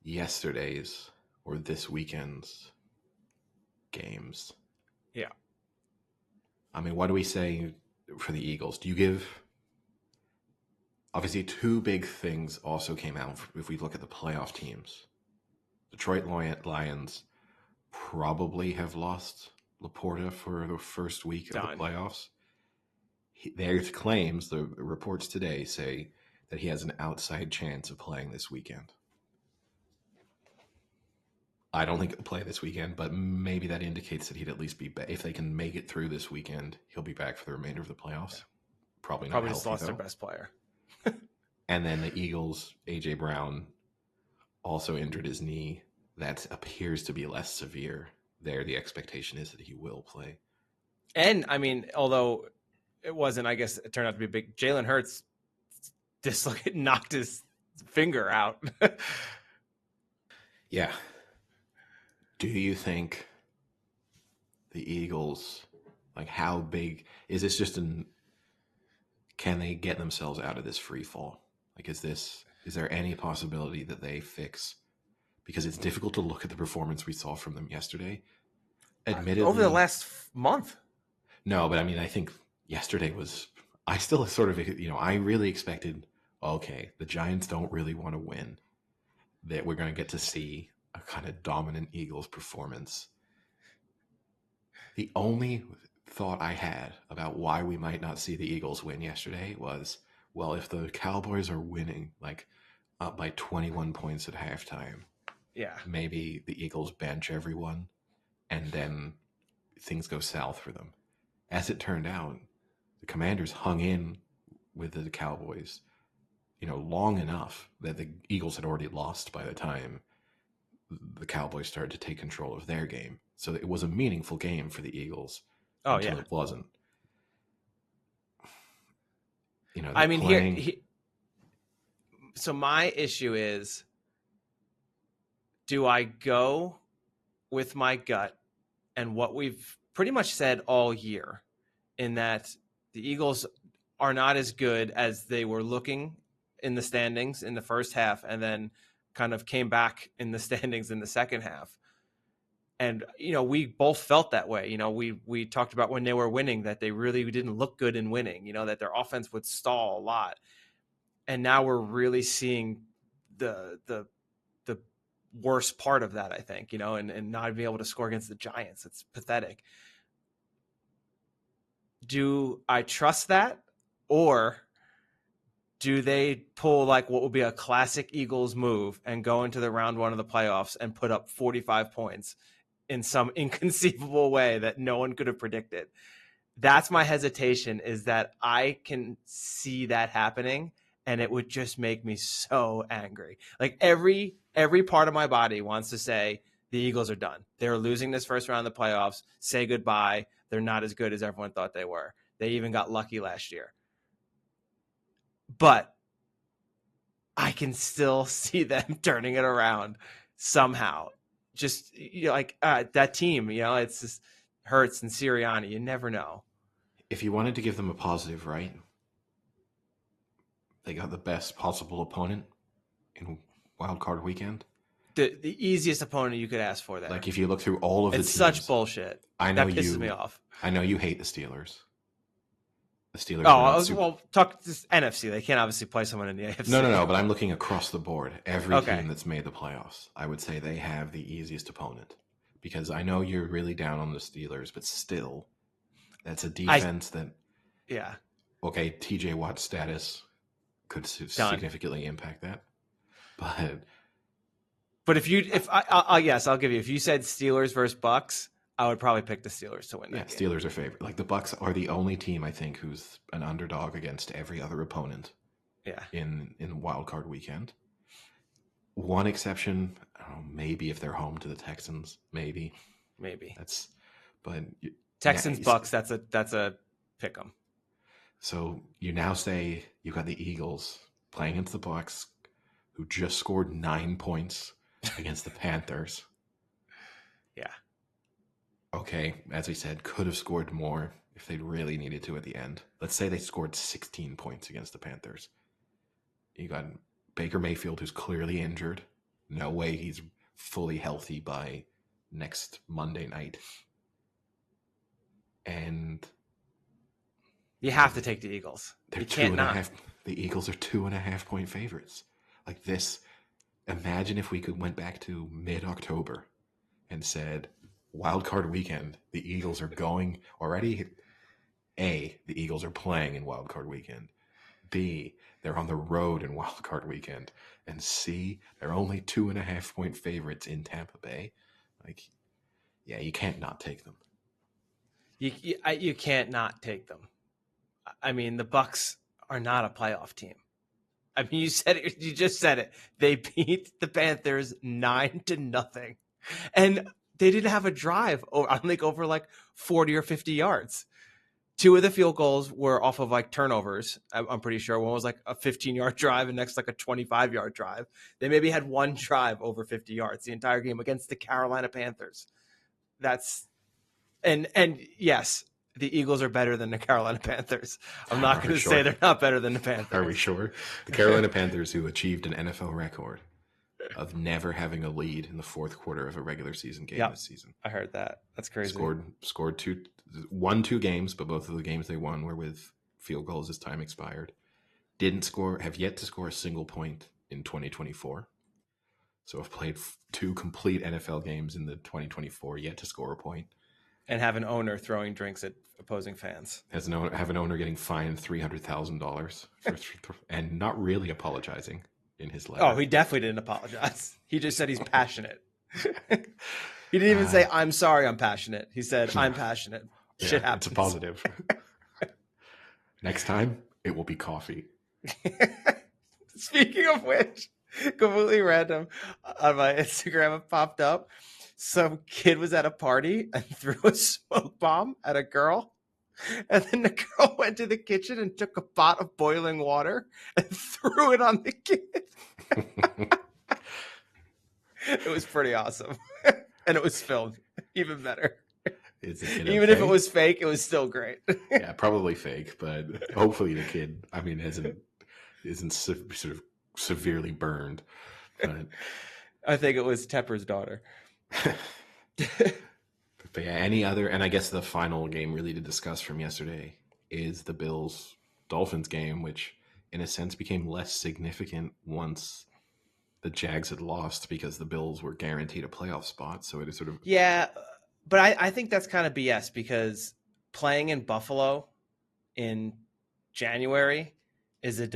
yesterday's or this weekend's games. Yeah. I mean, what do we say for the Eagles? Do you give... Obviously, two big things also came out if we look at the playoff teams. Detroit Lions probably have lost Laporta for the first week of the playoffs. Their claims, the reports today say that he has an outside chance of playing this weekend. I don't think he'll play this weekend, but maybe that indicates that he'd at least be back. If they can make it through this weekend, he'll be back for the remainder of the playoffs. Probably not healthy, just lost though. Their best player. And then the Eagles, A.J. Brown, also injured his knee. That appears to be less severe. There, the expectation is that he will play. And, I mean, although it wasn't, I guess it turned out to be big, Jalen Hurts just knocked his finger out. Yeah. Do you think the Eagles, like, how big... Is this just can they get themselves out of this free fall? Like, is there any possibility that they fix? Because it's difficult to look at the performance we saw from them yesterday. Admittedly, over the last month. No, but I mean, I think yesterday was... I still sort of, I really expected, okay, the Giants don't really want to win. That we're going to get to see a kind of dominant Eagles performance. The only thought I had about why we might not see the Eagles win yesterday was, well, if the Cowboys are winning, like, up by 21 points at halftime, maybe the Eagles bench everyone, and then things go south for them. As it turned out, the Commanders hung in with the Cowboys, long enough that the Eagles had already lost by the time the Cowboys started to take control of their game. So it was a meaningful game for the Eagles until it wasn't. I mean, so my issue is, do I go with my gut and what we've pretty much said all year, in that the Eagles are not as good as they were looking in the standings in the first half, and then kind of came back in the standings in the second half. And, we both felt that way. We talked about when they were winning that they really didn't look good in winning, that their offense would stall a lot. And now we're really seeing the worst part of that, I think, and not be able to score against the Giants. It's pathetic. Do I trust that? Or do they pull like what would be a classic Eagles move and go into the round one of the playoffs and put up 45 points in some inconceivable way that no one could have predicted? That's my hesitation, is that I can see that happening, and it would just make me so angry. Like every part of my body wants to say the Eagles are done. They're losing this first round of the playoffs. Say goodbye. They're not as good as everyone thought they were. They even got lucky last year. But I can still see them turning it around somehow. Just that team, it's just Hurts and Sirianni. You never know. If you wanted to give them a positive, right? They got the best possible opponent in Wild Card Weekend. The easiest opponent you could ask for there. Like, if you look through all of the teams, it's such bullshit. I know that pisses me off. I know you hate the Steelers. The Steelers. Well, talk this NFC. They can't obviously play someone in the AFC. No. But I'm looking across the board. Every team that's made the playoffs, I would say they have the easiest opponent, because I know you're really down on the Steelers, but still, that's a defense that. Yeah. Okay, TJ Watt's status could Done. significantly impact that. But yes, I'll give you. If you said Steelers versus Bucks, I would probably pick the Steelers to win yeah, that game. Steelers are favorite. Like the Bucks are the only team I think who's an underdog against every other opponent. Yeah. In wild card weekend. One exception, I don't know, maybe if they're home to the Texans, maybe. But Texans Bucks, that's a pick 'em. So you now say you got the Eagles playing against the Bucks, who just scored 9 points against the Panthers. Yeah. Okay, as we said, could have scored more if they really needed to at the end. Let's say they scored 16 points against the Panthers. You got Baker Mayfield, who's clearly injured. No way he's fully healthy by next Monday night. And you have to take the Eagles. You can't not. The Eagles are 2.5 point favorites. Like this, imagine if we went back to mid-October and said, wild card weekend, the Eagles are going already. A, the Eagles are playing in wild card weekend. B, they're on the road in wild card weekend. And C, they're only 2.5 point favorites in Tampa Bay. Like, yeah, you can't not take them. You can't not take them. I mean, the Bucks are not a playoff team. I mean, you said it. You just said it. They beat the Panthers 9-0, and they didn't have a drive over like 40 or 50 yards. 2 of the field goals were off of like turnovers. I'm pretty sure one was like a 15-yard drive and next like a 25-yard drive. They maybe had one drive over 50 yards the entire game against the Carolina Panthers. And yes, the Eagles are better than the Carolina Panthers. I'm not going to say they're not better than the Panthers. Are we sure? The Carolina Panthers, who achieved an NFL record of never having a lead in the fourth quarter of a regular season game this season. I heard that. That's crazy. Won 2 games, but both of the games they won were with field goals as time expired. Have yet to score a single point in 2024. So have played 2 complete NFL games in the 2024, yet to score a point. And have an owner throwing drinks at opposing fans. Have an owner getting fined $300,000 and not really apologizing in his letter. Oh, he definitely didn't apologize. He just said he's passionate. He didn't even say, I'm sorry, I'm passionate. He said, I'm passionate. Shit happens. It's a positive. Next time, it will be coffee. Speaking of which, completely random, on my Instagram it popped up. Some kid was at a party and threw a smoke bomb at a girl. And then the girl went to the kitchen and took a pot of boiling water and threw it on the kid. It was pretty awesome. And it was filmed. Even better. Even if it was fake, it was still great. Yeah, probably fake, but hopefully the kid, isn't sort of severely burned. But I think it was Tepper's daughter. But yeah, any other, and I guess the final game really to discuss from yesterday is the Bills-Dolphins game, which in a sense became less significant once the Jags had lost because the Bills were guaranteed a playoff spot. So it is sort of... Yeah, but I think that's kind of BS because playing in Buffalo in January is a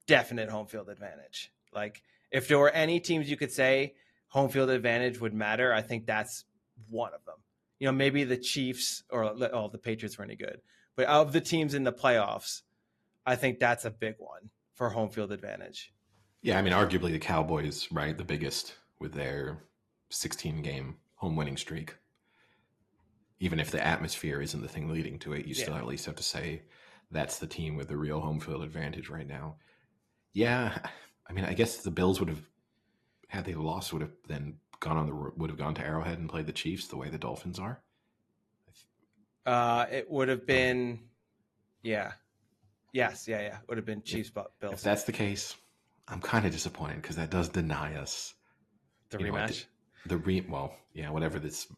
definite home field advantage. Like, if there were any teams you could say home field advantage would matter, I think that's one of them. Maybe the Chiefs or the Patriots were any good. But of the teams in the playoffs, I think that's a big one for home field advantage. Yeah, arguably the Cowboys, right? The biggest with their 16-game home winning streak. Even if the atmosphere isn't the thing leading to it, you still at least have to say that's the team with the real home field advantage right now. Yeah, I guess the Bills would have, had they lost, would have then would have gone to Arrowhead and played the Chiefs the way the Dolphins are. It would have been, Would have been Chiefs, Bills. If that's the case, I'm kind of disappointed because that does deny us the rematch.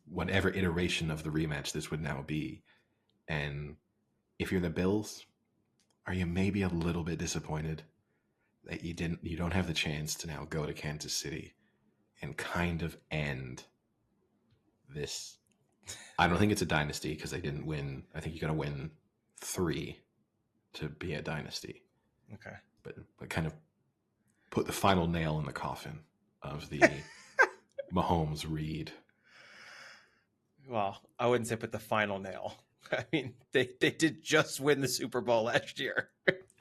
Whatever iteration of the rematch this would now be. And if you're the Bills, are you maybe a little bit disappointed that you don't have the chance to now go to Kansas City and kind of end this? I don't think it's a dynasty because they didn't win. I think you got to win 3 to be a dynasty. Okay. But kind of put the final nail in the coffin of the Mahomes Reed. Well, I wouldn't say put the final nail. I mean, they did just win the Super Bowl last year.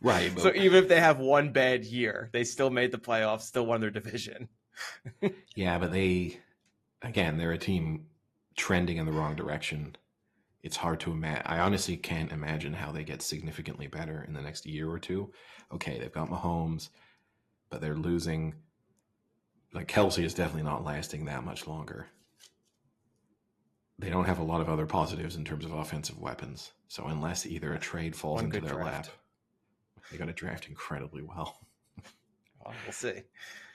Right. But So even if they have one bad year, they still made the playoffs, still won their division. yeah, but they're a team trending in the wrong direction. It's hard to imagine. I honestly can't imagine how they get significantly better in the next year or two. Okay, they've got Mahomes, but they're losing. Like Kelsey is definitely not lasting that much longer. They don't have a lot of other positives in terms of offensive weapons. So unless either a trade falls One into good their draft. lap, they're going to draft incredibly well, Well, we'll see.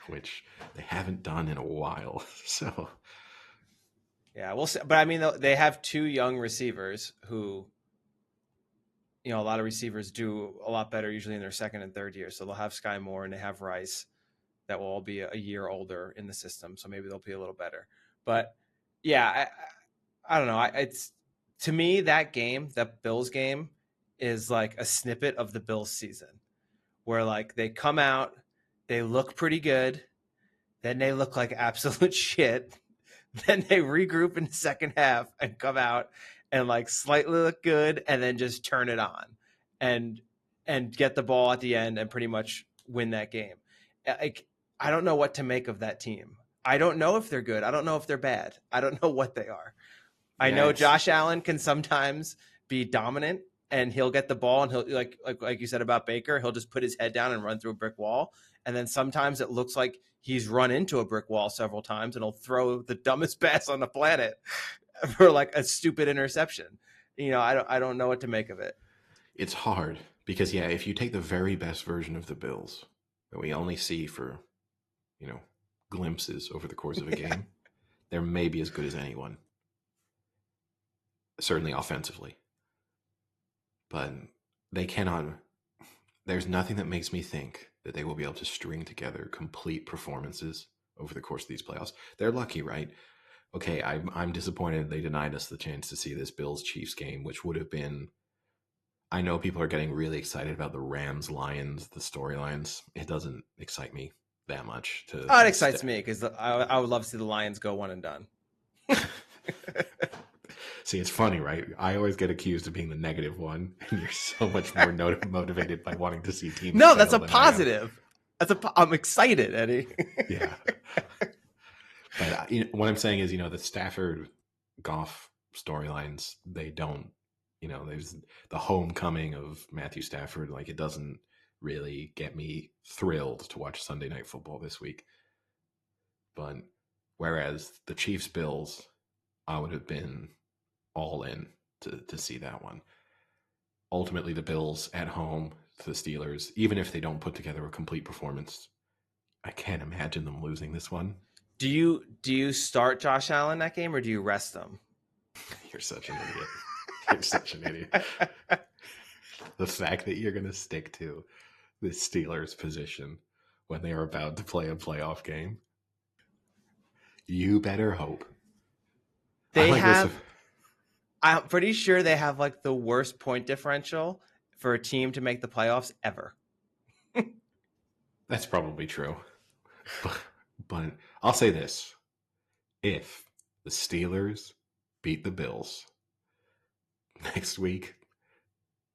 which they haven't done in a while. So Yeah, we'll see. But I mean, they have two young receivers who, a lot of receivers do a lot better usually in their second and third year. So they'll have Sky Moore and they have Rice that will all be a year older in the system. So maybe they'll be a little better. But yeah, I don't know. It's to me that game, that Bills game, is like a snippet of the Bills season, where like they come out, they look pretty good, then they look like absolute shit, then they regroup in the second half and come out and like slightly look good, and then just turn it on, and get the ball at the end and pretty much win that game. Like I don't know what to make of that team. I don't know if they're good. I don't know if they're bad. I don't know what they are. I yeah, know Josh Allen can sometimes be dominant and he'll get the ball and he'll like you said about Baker, he'll just put his head down and run through a brick wall. And then sometimes it looks like he's run into a brick wall several times and he'll throw the dumbest pass on the planet for like a stupid interception. I don't know what to make of it. it's hard because if you take the very best version of the Bills that we only see for, glimpses over the course of a game, they're maybe as good as anyone. Certainly offensively. But they cannot. There's nothing that makes me think that they will be able to string together complete performances over the course of these playoffs. They're lucky, right? Okay, I'm disappointed they denied us the chance to see this Bills-Chiefs game, which would have been. I know people are getting really excited about the Rams-Lions, the storylines. It doesn't excite me that much. It excites me because I would love to see the Lions go one and done. See, it's funny, right? I always get accused of being the negative one, and you're so much more motivated by wanting to see teams. No, that's a positive. I'm excited, Eddie. Yeah. But what I'm saying is, the Stafford Goff storylines, they don't, there's the homecoming of Matthew Stafford. Like, it doesn't really get me thrilled to watch Sunday Night Football this week. But whereas the Chiefs Bills, I would have been all in to see that one. Ultimately, the Bills at home to the Steelers, even if they don't put together a complete performance, I can't imagine them losing this one. Do you start Josh Allen that game or do you rest him? You're such an idiot. You're such an idiot. The fact that you're going to stick to the Steelers position when they are about to play a playoff game, you better hope. I'm pretty sure they have like the worst point differential for a team to make the playoffs ever. That's probably true. But I'll say this. If the Steelers beat the Bills next week,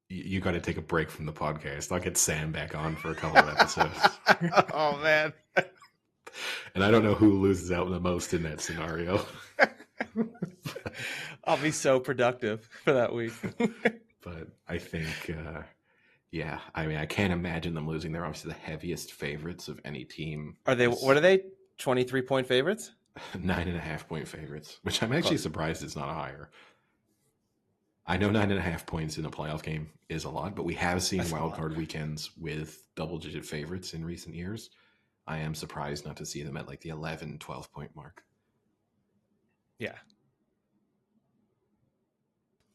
you got to take a break from the podcast. I'll get Sam back on for a couple of episodes. Oh, man. And I don't know who loses out the most in that scenario. I'll be so productive for that week. But I think, I can't imagine them losing. They're obviously the heaviest favorites of any team. What are they? 23-point favorites? 9.5-point favorites, which I'm actually surprised it's not higher. I know 9.5 points in a playoff game is a lot, but we have seen wildcard weekends with double-digit favorites in recent years. I am surprised not to see them at like the 11, 12-point mark. Yeah.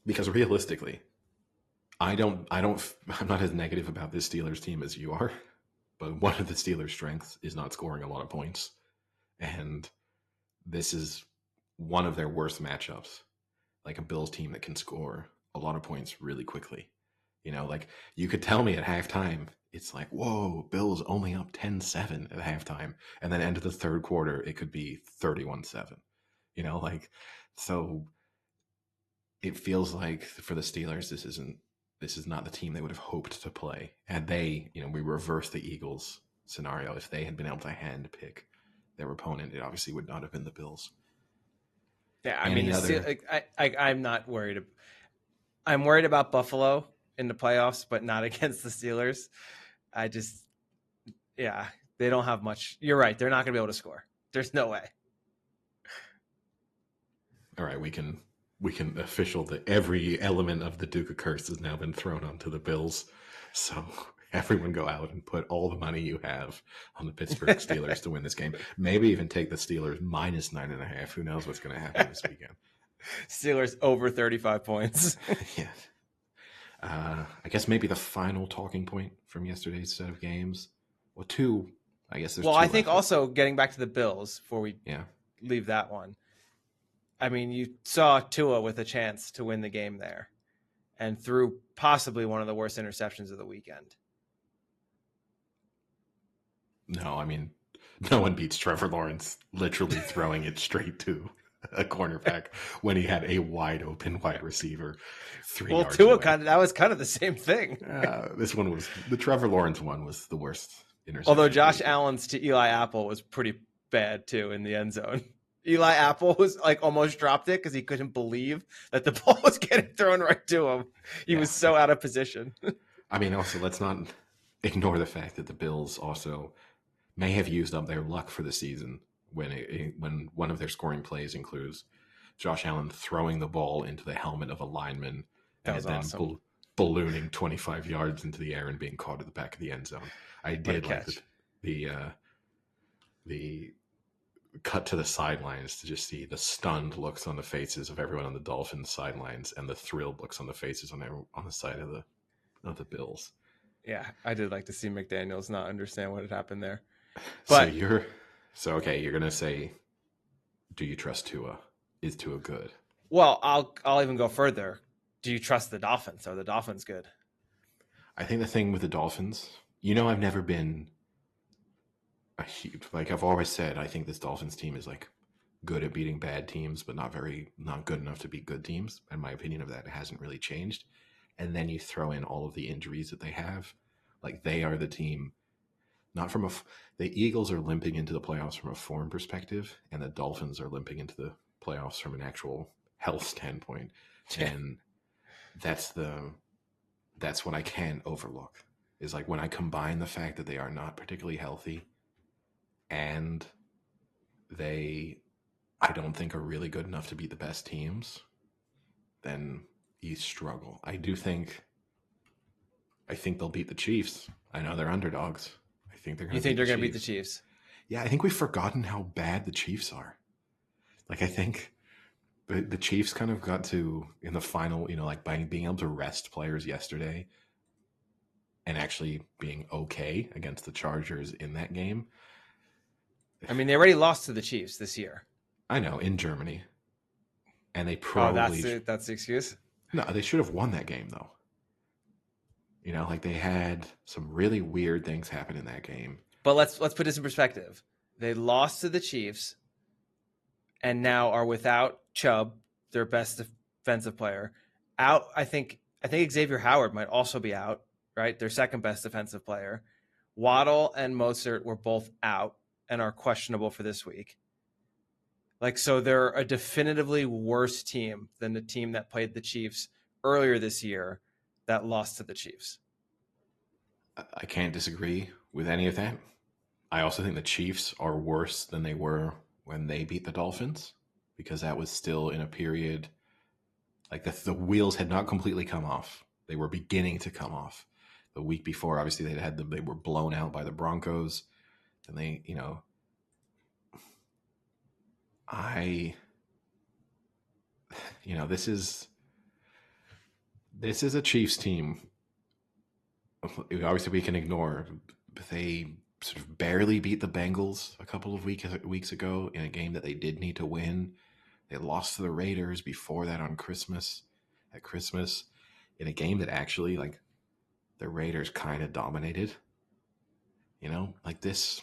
Because realistically, I'm not as negative about this Steelers team as you are, but one of the Steelers' strengths is not scoring a lot of points. And this is one of their worst matchups, like a Bills team that can score a lot of points really quickly. Like you could tell me at halftime, it's like, whoa, Bills only up 10-7 at halftime. And then end of the third quarter, it could be 31-7. Like, so it feels like for the Steelers, this is not the team they would have hoped to play. Had they, we reverse the Eagles scenario. If they had been able to hand pick their opponent, it obviously would not have been the Bills. Yeah, I mean, I'm not worried. I'm worried about Buffalo in the playoffs, but not against the Steelers. They don't have much. You're right. They're not going to be able to score. There's no way. All right, we can official that every element of the Duca curse has now been thrown onto the Bills. So everyone go out and put all the money you have on the Pittsburgh Steelers to win this game. Maybe even take the Steelers minus 9.5. Who knows what's going to happen this weekend? Steelers over 35 points. Yeah. I guess maybe the final talking point from yesterday's set of games. Well, two. I guess there's two. I think also getting back to the Bills before we yeah. leave that one. I mean, you saw Tua with a chance to win the game there and threw possibly one of the worst interceptions of the weekend. No, I mean, no one beats Trevor Lawrence literally throwing it straight to a cornerback when he had a wide open wide receiver 3 yards Tua away. that was kind of the same thing. This one was the Trevor Lawrence one was the worst interception. Although Josh Allen's to Eli Apple was pretty bad too in the end zone. Eli Apple was like almost dropped it because he couldn't believe that the ball was getting thrown right to him. He was so out of position. I mean, also let's not ignore the fact that the Bills also may have used up their luck for the season when one of their scoring plays includes Josh Allen throwing the ball into the helmet of a lineman and then awesome. Ballooning 25 yards into the air and being caught at the back of the end zone. I did like the cut to the sidelines to just see the stunned looks on the faces of everyone on the Dolphins sidelines and the thrilled looks on the faces on the side of the Bills. Yeah, I did like to see McDaniels not understand what had happened there. But you're gonna say, do you trust Tua? Is Tua good? Well, I'll even go further. Do you trust the Dolphins? Are the Dolphins good? I think the thing with the Dolphins, I've never been I've always said, I think this Dolphins team is like good at beating bad teams, but not good enough to beat good teams. And my opinion of that hasn't really changed. And then you throw in all of the injuries that they have. Like they are the team, not from the Eagles are limping into the playoffs from a form perspective, and the Dolphins are limping into the playoffs from an actual health standpoint. And that's what I can't overlook is like when I combine the fact that they are not particularly healthy and I don't think are really good enough to beat the best teams, then you struggle. I think they'll beat the Chiefs. I know they're underdogs. I think they're going to they're going to beat the Chiefs? Yeah, I think we've forgotten how bad the Chiefs are. Like I think the Chiefs kind of got to in the final, like by being able to rest players yesterday and actually being okay against the Chargers in that game. I mean, they already lost to the Chiefs this year. I know, in Germany. And they probably... that's the excuse? No, they should have won that game, though. Like they had some really weird things happen in that game. But let's put this in perspective. They lost to the Chiefs and now are without Chubb, their best defensive player. Out, I think Xavier Howard might also be out, right? Their second best defensive player. Waddle and Mostert were both out and are questionable for this week. So they're a definitively worse team than the team that played the Chiefs earlier this year that lost to the Chiefs. I can't disagree with any of that. I also think the Chiefs are worse than they were when they beat the Dolphins because that was still in a period like the wheels had not completely come off. They were beginning to come off. The week before, obviously, they were blown out by the Broncos. And they, this is a Chiefs team. Obviously, we can ignore, but they sort of barely beat the Bengals a couple of weeks ago in a game that they did need to win. They lost to the Raiders before that at Christmas, in a game that actually, the Raiders kind of dominated. You know, like this.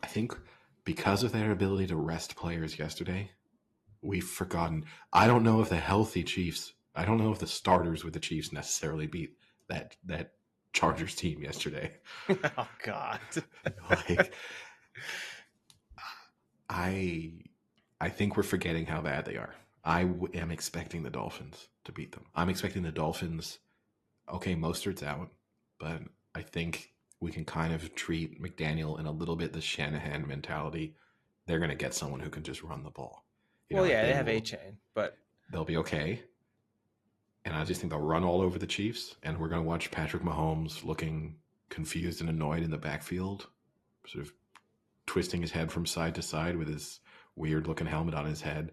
I think because of their ability to rest players yesterday, we've forgotten. I don't know if the healthy Chiefs. I don't know if the starters with the Chiefs necessarily beat that Chargers team yesterday. Oh God. Like, I think we're forgetting how bad they are. Am expecting the Dolphins to beat them. I'm expecting the Dolphins. Okay, Mostert's out, but I think we can kind of treat McDaniel in a little bit the Shanahan mentality. They're going to get someone who can just run the ball. Well, like they have A-Chain, but they'll be okay. And I just think they'll run all over the Chiefs, and we're going to watch Patrick Mahomes looking confused and annoyed in the backfield, sort of twisting his head from side to side with his weird-looking helmet on his head,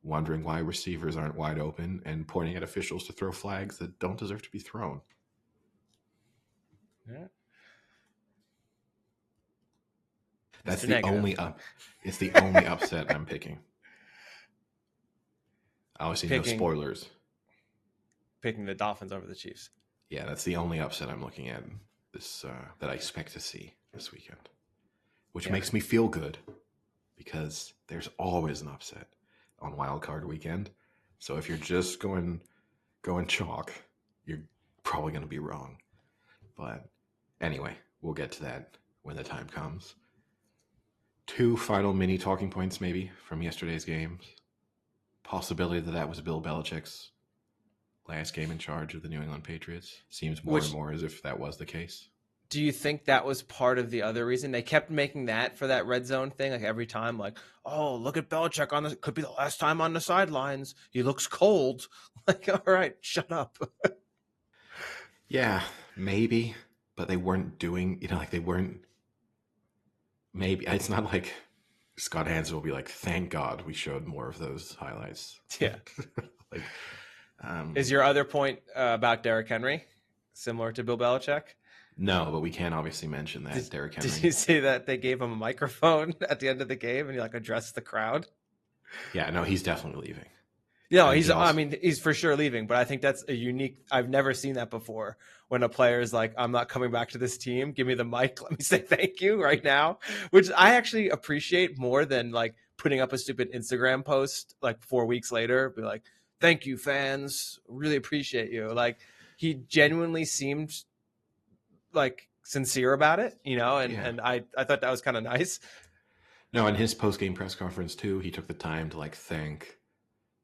wondering why receivers aren't wide open, and pointing at officials to throw flags that don't deserve to be thrown. Yeah. That's the only it's the only upset I'm picking. Obviously, no spoilers. Picking the Dolphins over the Chiefs. Yeah, that's the only upset I'm looking at this that I expect to see this weekend, which makes me feel good because there's always an upset on Wild Card Weekend. So if you're just going chalk, you're probably going to be wrong. But anyway, we'll get to that when the time comes. 2 final mini talking points maybe from yesterday's games. Possibility that was Bill Belichick's last game in charge of the New England Patriots. Seems more and more as if that was the case. Do you think that was part of the other reason? They kept making that for that red zone thing, like every time, like, oh, look at Belichick on this. Could be the last time on the sidelines. He looks cold. Like, all right, shut up. Yeah, maybe. But they weren't doing, like they weren't. Maybe. It's not like Scott Hansen will be like, thank God we showed more of those highlights. Yeah. Like, is your other point about Derrick Henry similar to Bill Belichick? No, but we can obviously mention that Derrick Henry. Did you see that they gave him a microphone at the end of the game and he like addressed the crowd? Yeah, no, he's definitely leaving. No, he's for sure leaving, but I think that's a unique. I've never seen that before. When a player is like, "I'm not coming back to this team. Give me the mic. Let me say thank you right now," which I actually appreciate more than like putting up a stupid Instagram post like 4 weeks later. Be like, "Thank you, fans. Really appreciate you." Like he genuinely seemed like sincere about it, and I thought that was kind of nice. No, in his post-game press conference too, he took the time to like thank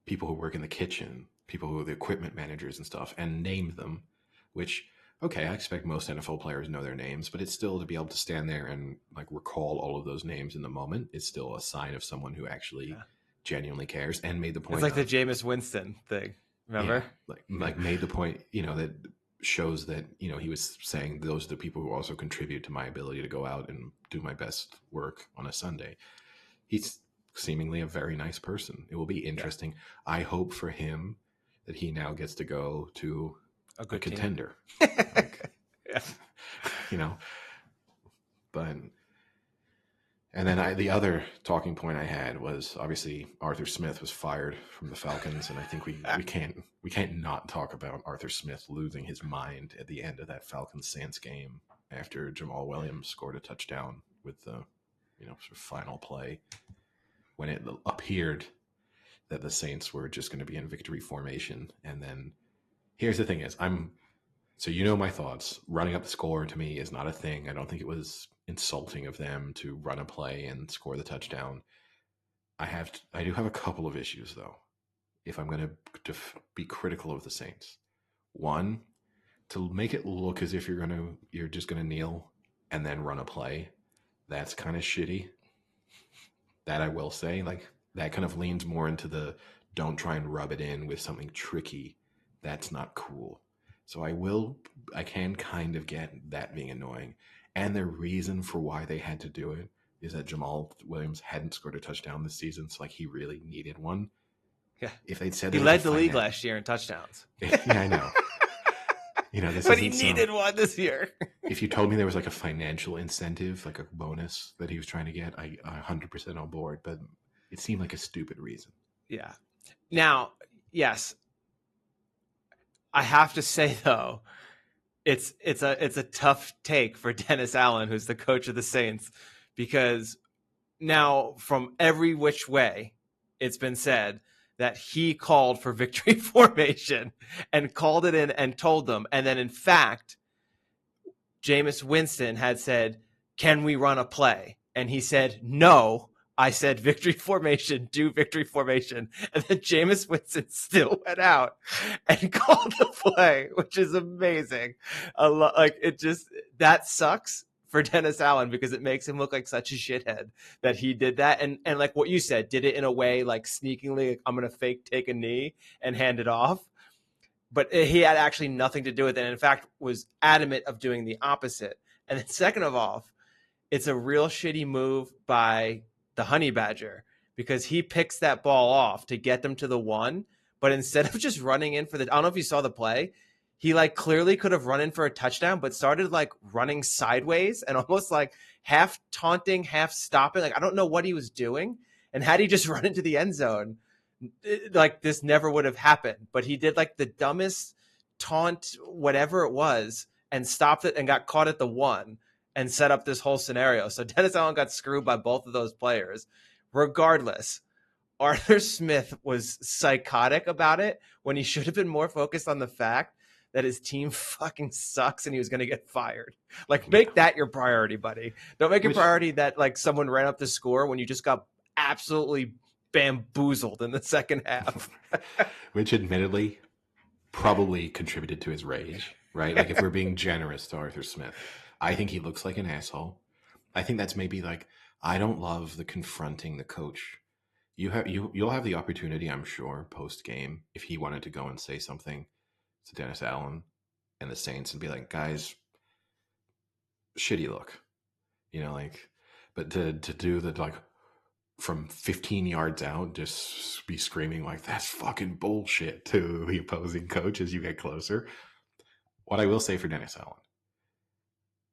people who work in the kitchen, people who are the equipment managers and stuff, and named them, which, okay, I expect most NFL players know their names, but it's still to be able to stand there and like recall all of those names in the moment is still a sign of someone who actually genuinely cares and made the point. It's like the Jameis Winston thing, remember? Yeah, like made the point, that shows that, he was saying those are the people who also contribute to my ability to go out and do my best work on a Sunday. He's seemingly a very nice person. It will be interesting. Yeah. I hope for him that he now gets to go to a contender. But and then the other talking point I had was obviously Arthur Smith was fired from the Falcons, and I think we can't not talk about Arthur Smith losing his mind at the end of that Falcons-Saints game after Jamal Williams scored a touchdown with the sort of final play, when it appeared that the Saints were just going to be in victory formation. And then here's the thing is, so my thoughts. Running up the score to me is not a thing. I don't think it was insulting of them to run a play and score the touchdown. I do have a couple of issues though, if I'm going to be critical of the Saints. One, to make it look as if you're just going to kneel and then run a play. That's kind of shitty. That I will say, like, that kind of leans more into the don't try and rub it in with something tricky. That's not cool. So I can kind of get that being annoying. And the reason for why they had to do it is that Jamal Williams hadn't scored a touchdown this season. So like he really needed one. Yeah. If they'd said he led the league last year in touchdowns. Yeah, I know. But he needed one this year. If you told me there was like a financial incentive, like a bonus that he was trying to get, I 100% on board. But it seemed like a stupid reason. Yeah. Now, yes, I have to say though, it's a tough take for Dennis Allen, who's the coach of the Saints, because now from every which way it's been said that he called for victory formation and called it in and told them. And then in fact, Jameis Winston had said, "Can we run a play?" And he said, "No, I said victory formation, do victory formation." And then Jameis Winston still went out and called the play, which is amazing. Like it just, that sucks for Dennis Allen because it makes him look like such a shithead that he did that. And like what you said, did it in a way like sneakingly, like, I'm going to fake take a knee and hand it off. But he had actually nothing to do with it. And in fact, was adamant of doing the opposite. And then second of all, it's a real shitty move by the Honey Badger because he picks that ball off to get them to the one. But instead of just running in for the, I don't know if you saw the play, he like clearly could have run in for a touchdown, but started like running sideways and almost like half taunting, half stopping. Like, I don't know what he was doing. And had he just run into the end zone, like this never would have happened. But he did like the dumbest taunt, whatever it was, and stopped it and got caught at the one and set up this whole scenario. So Dennis Allen got screwed by both of those players. Regardless, Arthur Smith was psychotic about it when he should have been more focused on the fact that his team fucking sucks and he was going to get fired. Like, make that your priority, buddy. Don't make your priority that like someone ran up the score when you just got absolutely bamboozled in the second half. Which admittedly probably contributed to his rage, right? Like, if we're being generous to Arthur Smith, I think he looks like an asshole. I think that's maybe like, I don't love the confronting the coach. You'll have the opportunity, I'm sure, post game, if he wanted to go and say something to Dennis Allen and the Saints and be like, guys, shitty look, like, but to do the like from 15 yards out, just be screaming like, that's fucking bullshit to the opposing coach as you get closer. What I will say for Dennis Allen,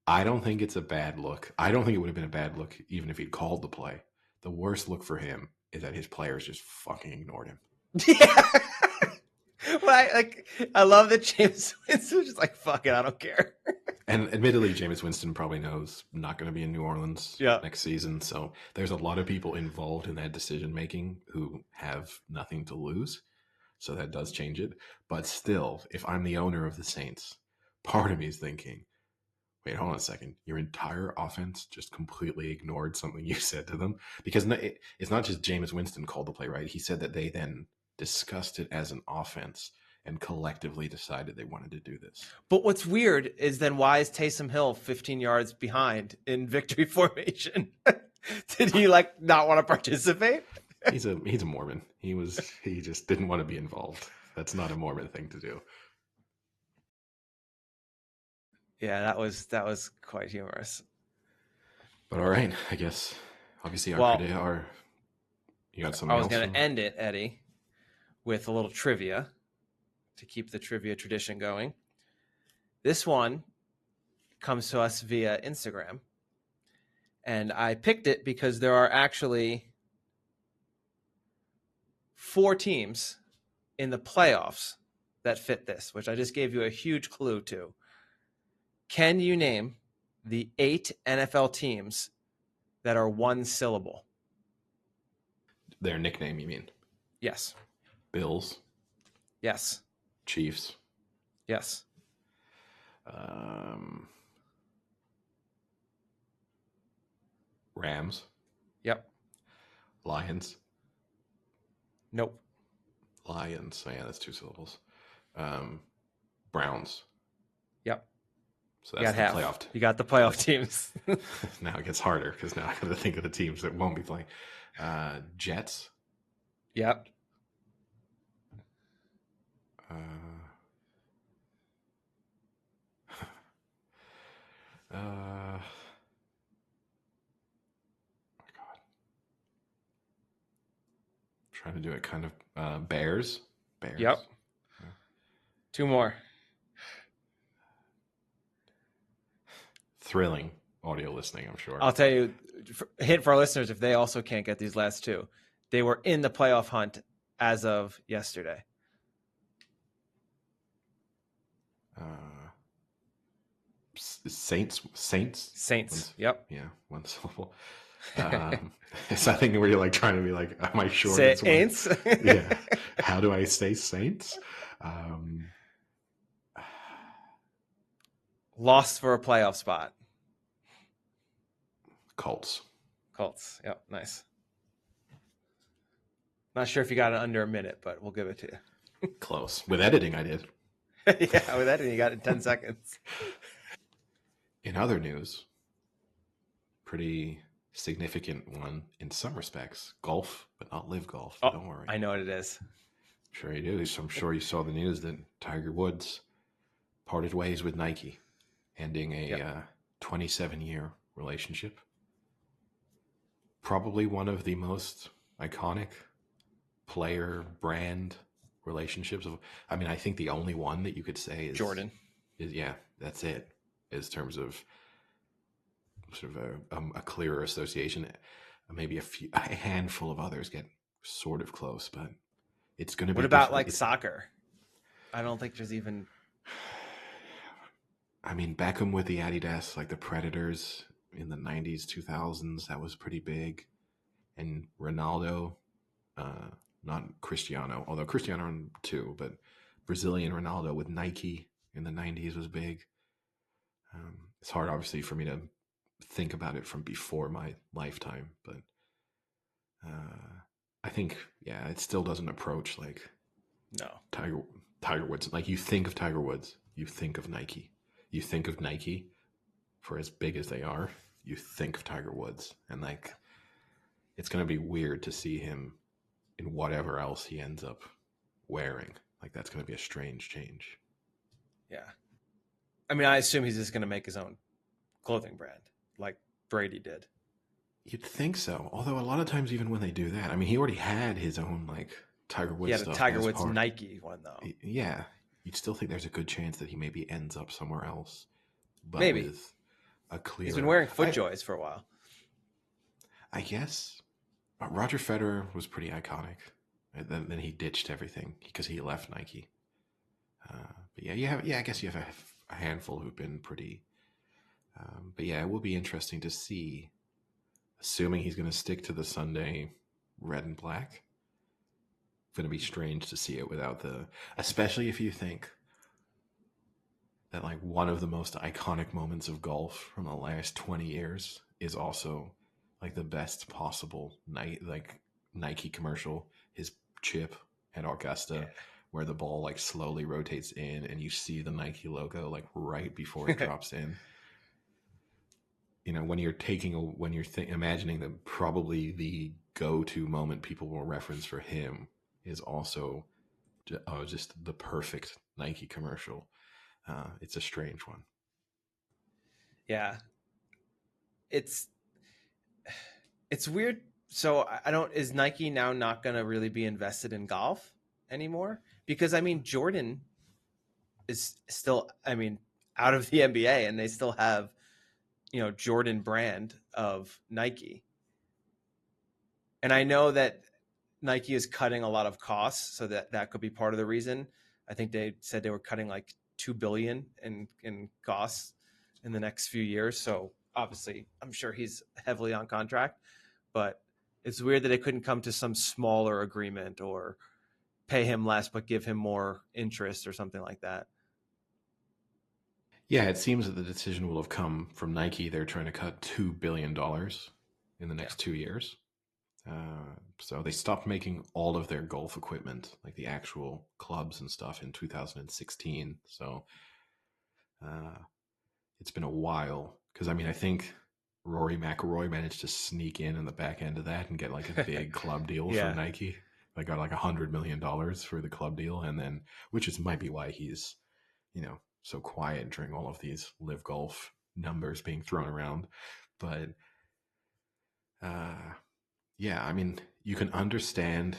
I don't think it's a bad look. I don't think it would have been a bad look even if he'd called the play. The worst look for him is that his players just fucking ignored him. Yeah. Well, I love that Jameis Winston was just like, fuck it, I don't care. And admittedly, Jameis Winston probably knows not going to be in New Orleans next season. So there's a lot of people involved in that decision making who have nothing to lose. So that does change it. But still, if I'm the owner of the Saints, part of me is thinking, wait, hold on a second. Your entire offense just completely ignored something you said to them. Because it's not just Jameis Winston called the play, right? He said that they then discussed it as an offense and collectively decided they wanted to do this. But what's weird is then why is Taysom Hill 15 yards behind in victory formation? Did he like not want to participate? He's a Mormon. He just didn't want to be involved. That's not a Mormon thing to do. Yeah, that was quite humorous. But all right, I guess obviously you got something else. I was going to end it, Eddie, with a little trivia to keep the trivia tradition going. This one comes to us via Instagram. And I picked it because there are actually 4 teams in the playoffs that fit this, which I just gave you a huge clue to. Can you name the 8 NFL teams that are one syllable? Their nickname, you mean? Yes. Bills. Yes. Chiefs. Yes. Rams. Yep. Lions. Nope. Lions. Oh, yeah, that's 2 syllables. Browns. Yep. So that's the playoff. You got the playoff teams. Now it gets harder because now I got to think of the teams that won't be playing. Jets. Yep. Oh my God. I'm trying to do it kind of Bears. Yep. Yeah. 2 more. Thrilling audio listening, I'm sure. I'll tell you, hint for our listeners, if they also can't get these last 2, they were in the playoff hunt as of yesterday. Saints. Saints. Yep. Yeah, one syllable. It's that thing where you're like trying to be like, am I sure it's one? Saints. Yeah. How do I say Saints? Lost for a playoff spot. Colts. Colts. Yep. Nice. Not sure if you got it under a minute, but we'll give it to you. Close. With editing, I did. Yeah, with editing, you got it in 10 seconds. In other news, pretty significant one in some respects. Golf, but not live golf. Oh, don't worry. I know what it is. I'm sure you do. So I'm sure you saw the news that Tiger Woods parted ways with Nike, ending a 27-year relationship. Probably one of the most iconic player brand relationships. I mean, I think the only one that you could say is Jordan. Yeah, that's it. In terms of sort of a clearer association, maybe a handful of others get sort of close, but it's going to be. What about like soccer? I don't think there's even. I mean, Beckham with the Adidas, like the Predators in the 90s, 2000s, that was pretty big. And Ronaldo, not Cristiano, although Cristiano too, but Brazilian Ronaldo with Nike in the 90s was big. It's hard, obviously, for me to think about it from before my lifetime, but I think, yeah, it still doesn't approach like Tiger Woods. Like, you think of Tiger Woods, you think of Nike. You think of Nike, for as big as they are, you think of Tiger Woods. And like, it's going to be weird to see him in whatever else he ends up wearing. Like, that's going to be a strange change. Yeah. I mean, I assume he's just going to make his own clothing brand like Brady did. You'd think so. Although a lot of times, even when they do that, I mean, he already had his own like Tiger Woods stuff. Yeah, the Tiger Woods Nike one, though. Yeah. You'd still think there's a good chance that he maybe ends up somewhere else. But maybe. With a clear... He's been wearing FootJoys for a while. I guess. Roger Federer was pretty iconic. And then he ditched everything because he left Nike. But I guess you have a handful who've been pretty... but yeah, it will be interesting to see, assuming he's going to stick to the Sunday red and black. It's going to be strange to see it without especially if you think that like one of the most iconic moments of golf from the last 20 years is also like the best possible Nike commercial, his chip at Augusta, where the ball like slowly rotates in and you see the Nike logo like right before it drops in. You know, when you're imagining that probably the go-to moment people will reference for him is also just the perfect Nike commercial. It's a strange one. Yeah. It's weird. So is Nike now not going to really be invested in golf anymore? Because I mean, Jordan is still, out of the NBA, and they still have, Jordan brand of Nike. And I know that Nike is cutting a lot of costs, so that could be part of the reason. I think they said they were cutting like $2 billion in costs in the next few years. So obviously, I'm sure he's heavily on contract, but it's weird that they couldn't come to some smaller agreement or pay him less but give him more interest or something like that. Yeah, it seems that the decision will have come from Nike. They're trying to cut $2 billion in the next 2 years. So they stopped making all of their golf equipment, like the actual clubs and stuff, in 2016. So it's been a while. Because, I think Rory McIlroy managed to sneak in the back end of that and get like a big club deal from Nike. They got like $100 million for the club deal. And then, might be why he's, so quiet during all of these live golf numbers being thrown around. But, yeah, you can understand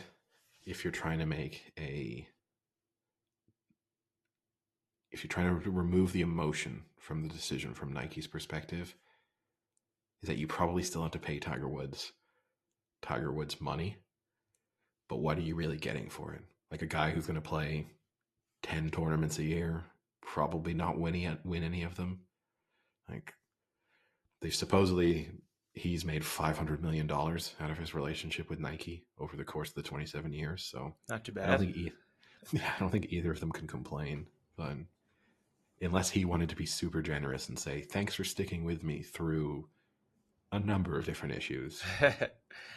if you're trying to remove the emotion from the decision from Nike's perspective, is that you probably still have to pay Tiger Woods money. But what are you really getting for it? Like a guy who's going to play 10 tournaments a year, probably not win any of them. Like, he's made $500 million out of his relationship with Nike over the course of the 27 years. So Not too I don't bad. think I don't think either of them can complain. But unless he wanted to be super generous and say, thanks for sticking with me through a number of different issues.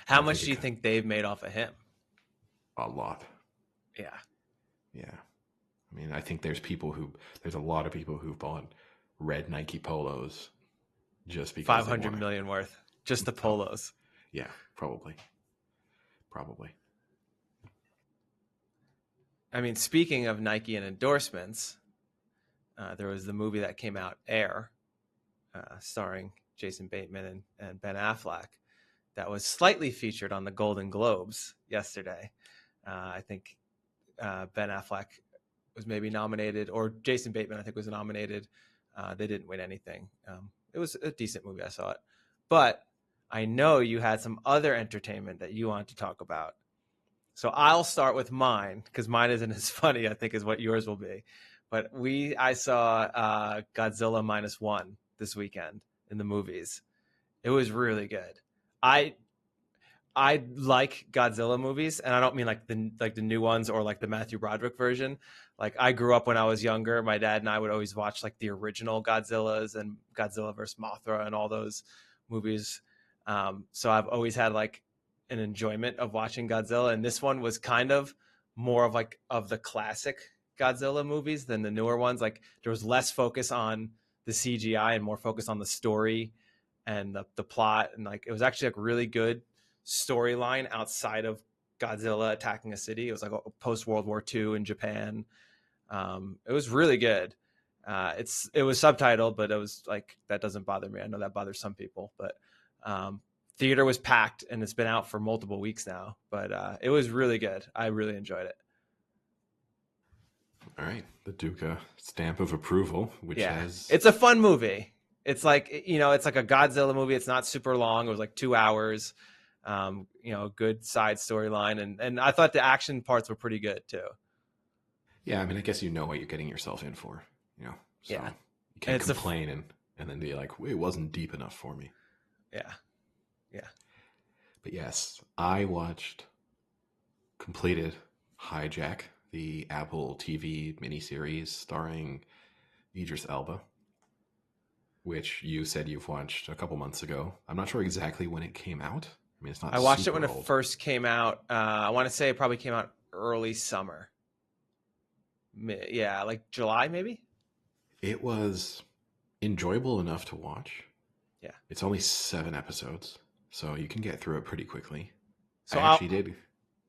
How much do you think they've made off of him? A lot. Yeah. Yeah. I mean, I think there's a lot of people who've bought red Nike polos just because 500 million worth. Just the polos. Yeah, probably. I mean, speaking of Nike and endorsements, there was the movie that came out, Air, starring Jason Bateman and Ben Affleck, that was slightly featured on the Golden Globes yesterday. I think Ben Affleck was maybe nominated, or Jason Bateman, I think, was nominated. They didn't win anything. It was a decent movie. I saw it. But I know you had some other entertainment that you wanted to talk about. So I'll start with mine, because mine isn't as funny, I think, as what yours will be. But I saw Godzilla -1 this weekend in the movies. It was really good. I like Godzilla movies, and I don't mean like the new ones or like the Matthew Broderick version. Like, I grew up when I was younger. My dad and I would always watch like the original Godzillas and Godzilla vs. Mothra and all those movies. So I've always had like an enjoyment of watching Godzilla, and this one was kind of more of the classic Godzilla movies than the newer ones. Like, there was less focus on the CGI and more focus on the story and the plot, and like it was actually like really good storyline outside of Godzilla attacking a city. It was like a post World War II in Japan. It was really good. It was subtitled, but it was like, that doesn't bother me. I know that bothers some people, but theater was packed, and it's been out for multiple weeks now. But it was really good. I really enjoyed it. All right, the Duca stamp of approval, which has... It's a fun movie. It's like, it's like a Godzilla movie. It's not super long. It was like 2 hours. Good side storyline, and I thought the action parts were pretty good too. Yeah, I mean, I guess you know what you're getting yourself in for, so yeah. You can't complain and then be like, it wasn't deep enough for me. Yeah. But yes, I completed Hijack, the Apple TV miniseries starring Idris Elba, which you said you've watched a couple months ago. I'm not sure exactly when it came out. I mean, it's not. I watched it when old. It first came out. I want to say it probably came out early summer. Yeah, like July maybe. It was enjoyable enough to watch. Yeah, it's only 7 episodes, so you can get through it pretty quickly. So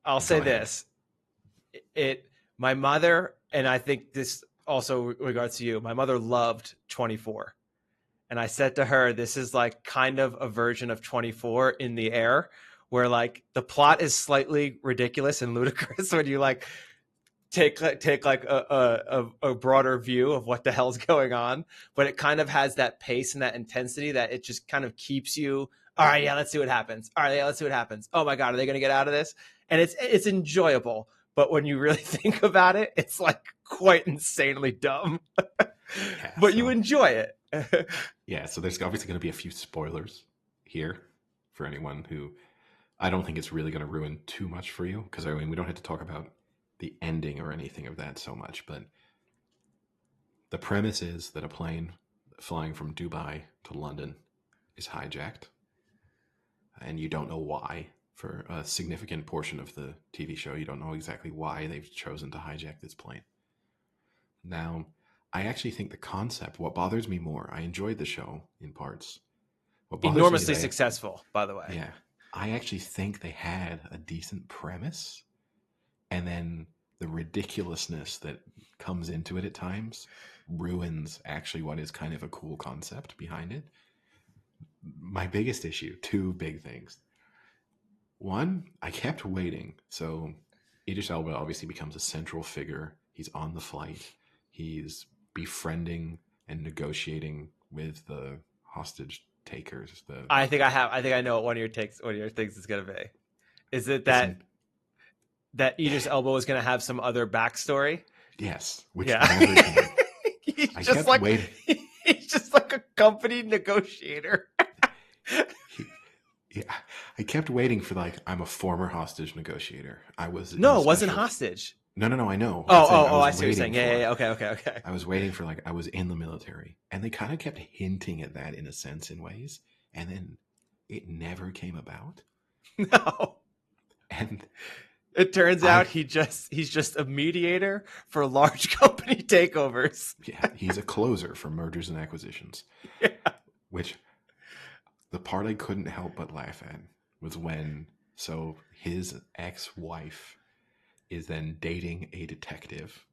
I'll say this: my mother, and I think this also regards to you. My mother loved 24. And I said to her, this is like kind of a version of 24 in the air, where like the plot is slightly ridiculous and ludicrous when you like take like a broader view of what the hell's going on. But it kind of has that pace and that intensity that it just kind of keeps you, all right, yeah, let's see what happens. All right, yeah, let's see what happens. Oh my God, are they going to get out of this? And it's enjoyable. But when you really think about it, it's like quite insanely dumb. But you enjoy it. Yeah, so there's obviously going to be a few spoilers here for anyone who... I don't think it's really going to ruin too much for you, because I mean, we don't have to talk about the ending or anything of that so much, but the premise is that a plane flying from Dubai to London is hijacked, and you don't know why. For a significant portion of the TV show, you don't know exactly why they've chosen to hijack this plane. Now, I actually think the concept, what bothers me more, I enjoyed the show in parts. Enormously successful, by the way. Yeah. I actually think they had a decent premise, and then the ridiculousness that comes into it at times ruins actually what is kind of a cool concept behind it. My biggest issue, 2 big things. One, I kept waiting. So Idris Elba obviously becomes a central figure. He's on the flight. He's befriending and negotiating with the hostage takers. I think I know what one of your things is going to be. Is it that Idris Elba was going to have some other backstory? Yes. He's just like a company negotiator. He, yeah, I kept waiting for like I'm a former hostage negotiator. I was in No, the it wasn't special. hostage. No, I know. I'm Oh, saying I I was see what you're waiting saying. Yeah. for. Okay. I was waiting for like I was in the military, and they kind of kept hinting at that in a sense, in ways, and then it never came about. No. And It turns I, out he's just a mediator for large company takeovers. yeah, he's a closer for mergers and acquisitions. Yeah. Which the part I couldn't help but laugh at was when his ex-wife is then dating a detective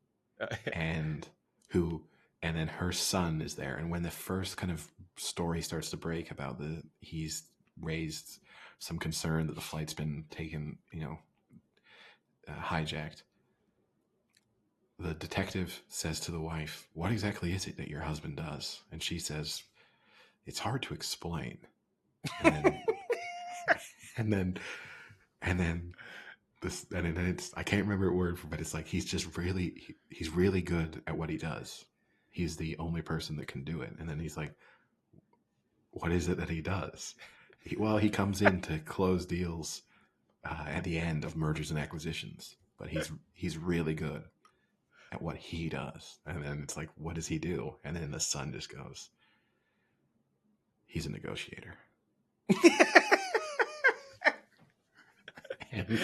and who and then her son is there, and when the first kind of story starts to break about he's raised some concern that the flight's been taken, hijacked, the detective says to the wife, what exactly is it that your husband does? And she says, it's hard to explain. And then and then and then this and then it's I can't remember a word for, but it's like he's really good at what he does. He's the only person that can do it. And then he's like, what is it that he does? He comes in to close deals at the end of mergers and acquisitions, but he's really good at what he does. And then it's like, what does he do? And then the son just goes, he's a negotiator. And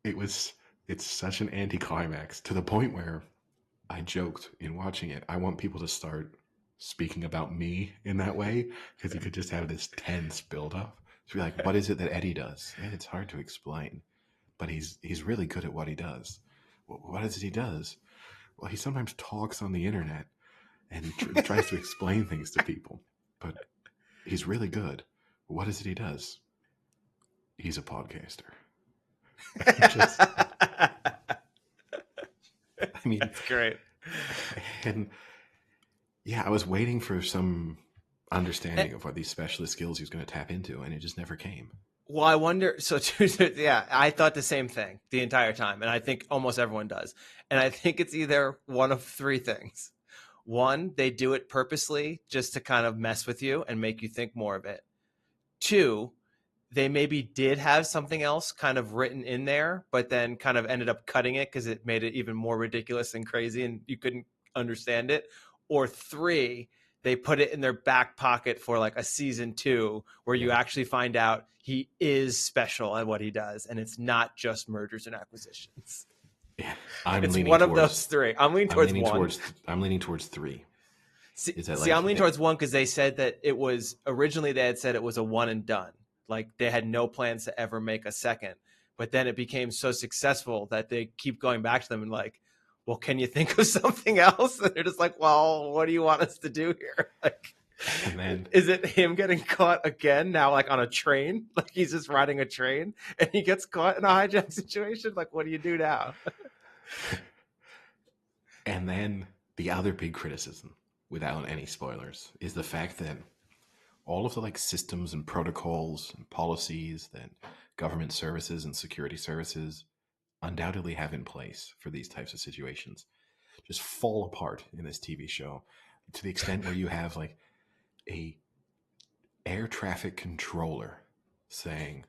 it's such an anticlimax to the point where I joked in watching it, I want people to start speaking about me in that way, because you could just have this tense buildup to be like, what is it that Eddie does? And it's hard to explain, but he's really good at what he does. What is it he does? Well, he sometimes talks on the internet and he tries to explain things to people, but he's really good. What is it he does? He's a podcaster. That's great. And yeah, I was waiting for some understanding of what these specialist skills he was going to tap into, and it just never came. Well, I wonder. So, yeah, I thought the same thing the entire time, and I think almost everyone does. And I think it's either one of three things. One, they do it purposely just to kind of mess with you and make you think more of it. Two, they maybe did have something else kind of written in there, but then kind of ended up cutting it because it made it even more ridiculous and crazy and you couldn't understand it. Or three, they put it in their back pocket for like a season 2 where you actually find out he is special at what he does. And it's not just mergers and acquisitions. Yeah, it's one of those three. I'm leaning towards one. I'm leaning towards three. I'm leaning towards one because they said that it was originally they had said it was a one and done. Like they had no plans to ever make a second, but then it became so successful that they keep going back to them and like, well, can you think of something else? And they're just like, well, what do you want us to do here? Like, and then, is it him getting caught again now, like on a train? Like he's just riding a train and he gets caught in a hijack situation. Like, what do you do now? And then the other big criticism, without any spoilers, is the fact that all of the like systems and protocols and policies that government services and security services undoubtedly have in place for these types of situations just fall apart in this TV show, to the extent where you have like a air traffic controller saying,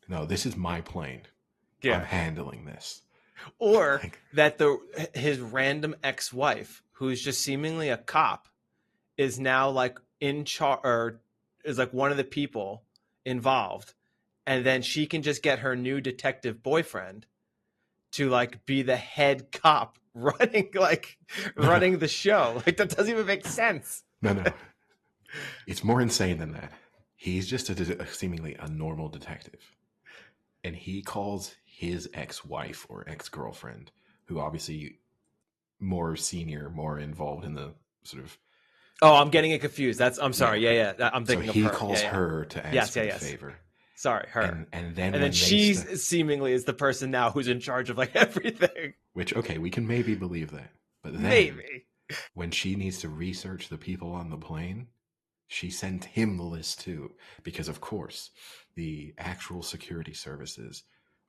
no, this is my plane. Yeah. I'm handling this. Or that his random ex-wife, who's just seemingly a cop, is now like in charge, or is like one of the people involved, and then she can just get her new detective boyfriend to like be the head cop running the show. Like that doesn't even make sense. No. It's more insane than that. He's just seemingly a normal detective, and he calls his ex-wife or ex-girlfriend, who obviously more senior, more involved in the sort of. Oh, I'm getting it confused. I'm sorry. Yeah. I'm thinking of her. So he calls her to ask for a favor. Sorry, her. And then she seemingly is the person now who's in charge of like everything. Which, okay, we can maybe believe that. But then maybe when she needs to research the people on the plane, she sent him the list too. Because of course, the actual security services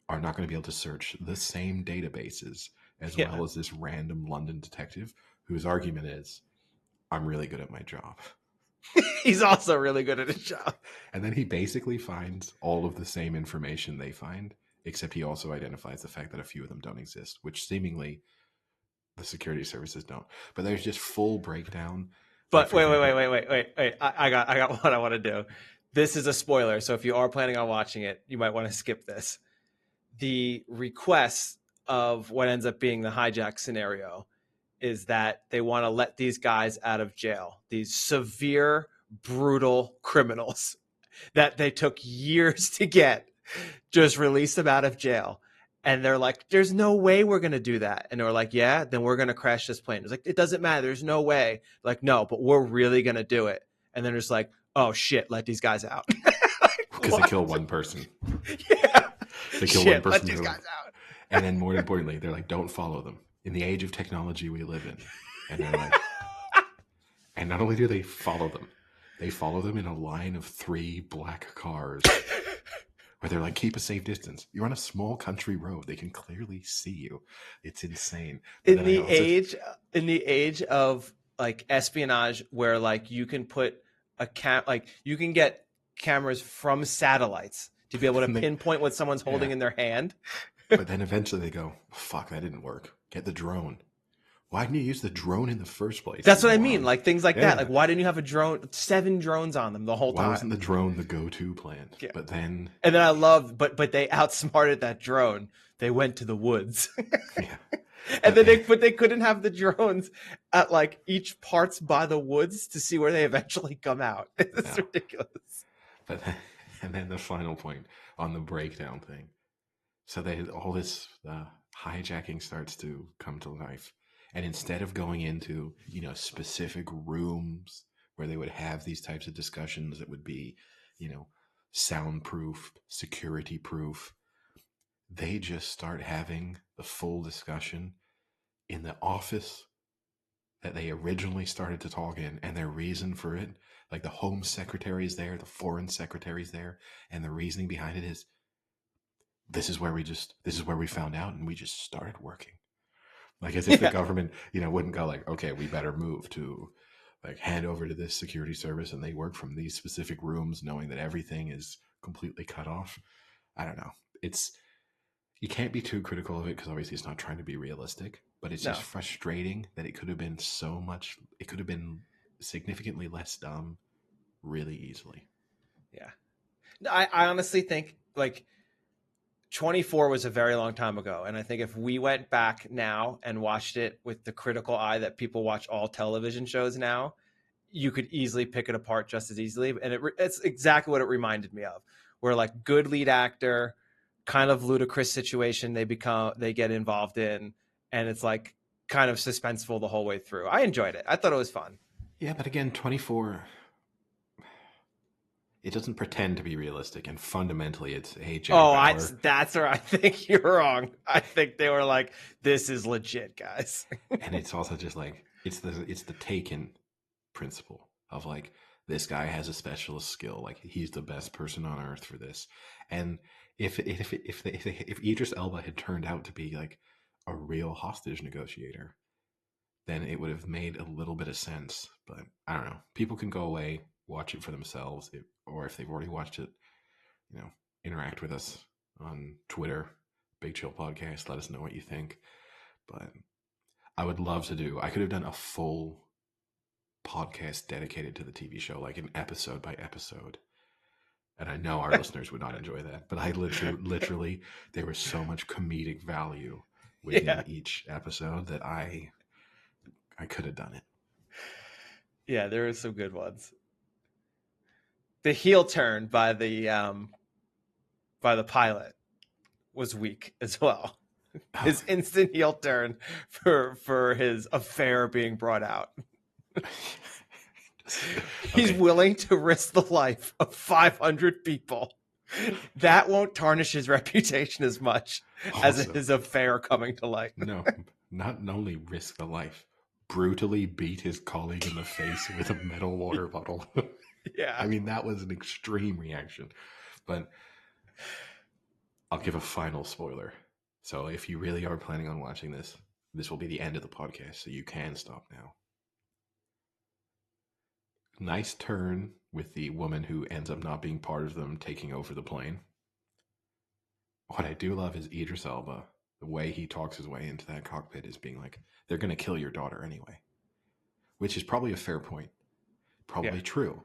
are not going to be able to search the same databases as well as this random London detective whose argument is, I'm really good at my job. He's also really good at his job. And then he basically finds all of the same information they find, except he also identifies the fact that a few of them don't exist, which seemingly the security services don't. But there's just full breakdown. Like, But for example, wait. I got what I want to do. This is a spoiler, so if you are planning on watching it, you might want to skip this. The request of what ends up being the hijack scenario is that they want to let these guys out of jail, these severe, brutal criminals that they took years to get, just release them out of jail. And they're like, there's no way we're going to do that. And they're like, yeah, then we're going to crash this plane. It's like, it doesn't matter. There's no way. Like, no, but we're really going to do it. And then it's like, oh shit, let these guys out. because they kill one person. Yeah. They kill Shit, one person. let these guys out. And then more importantly, they're like, don't follow them. In the age of technology we live in. And they're like, and not only do they follow them in a line of 3 black cars where they're like, keep a safe distance. You're on a small country road. They can clearly see you. It's insane. In the age of like espionage where like you can put you can get cameras from satellites to be able to pinpoint what someone's holding in their hand. But then eventually they go, fuck, that didn't work. Get the drone. Why didn't you use the drone in the first place? That's what I mean. Like things like that. Like, why didn't you have a drone, 7 drones on them the whole time? Why wasn't the drone the go-to plan? Yeah. But then I love, but they outsmarted that drone. They went to the woods. Yeah. And then they couldn't have the drones at like each parts by the woods to see where they eventually come out. It's ridiculous. But and then the final point on the breakdown thing. So all this hijacking starts to come to life. And instead of going into, specific rooms where they would have these types of discussions that would be, soundproof, security proof, they just start having the full discussion in the office that they originally started to talk in, and their reason for it, like the home secretary is there, the foreign secretary is there, and the reasoning behind it is, this is where we found out, and we just started working. Like as if the government, wouldn't go like, okay, we better move to like hand over to this security service, and they work from these specific rooms, knowing that everything is completely cut off. I don't know. You can't be too critical of it because obviously it's not trying to be realistic, but it's just frustrating that it could have been it could have been significantly less dumb really easily. Yeah. I honestly think like 24 was a very long time ago. And I think if we went back now and watched it with the critical eye that people watch all television shows now, you could easily pick it apart just as easily. And it's exactly what it reminded me of, where like good lead actor, kind of ludicrous situation they get involved in, and it's like kind of suspenseful the whole way through. I enjoyed it. I thought it was fun. Yeah, but again, 24, it doesn't pretend to be realistic, and fundamentally it's AJ Bauer. That's where I think you're wrong. I think they were like, this is legit, guys. And it's also just like it's the Taken principle of like, this guy has a specialist skill, like he's the best person on earth for this. And if Idris Elba had turned out to be like a real hostage negotiator, then it would have made a little bit of sense. But I don't know. People can go away, watch it for themselves, or if they've already watched it, interact with us on Twitter, Big Chill Podcast. Let us know what you think. But I would love to I could have done a full podcast dedicated to the TV show, like an episode by episode. And I know our listeners would not enjoy that, but I literally, there was so much comedic value within each episode that I could have done it. Yeah, there were some good ones. The heel turn by the pilot was weak as well. His instant heel turn for his affair being brought out. He's willing to risk the life of 500 people. That won't tarnish his reputation as much as his affair coming to light. No, not only risk the life, brutally beat his colleague in the face with a metal water bottle. Yeah. I mean, that was an extreme reaction. But I'll give a final spoiler. So if you really are planning on watching this will be the end of the podcast, so you can stop now. nice turn with the woman who ends up not being part of them taking over the plane. What I do love is Idris Elba. The way he talks his way into that cockpit is being like, they're going to kill your daughter anyway. Which is probably a fair point. Probably true.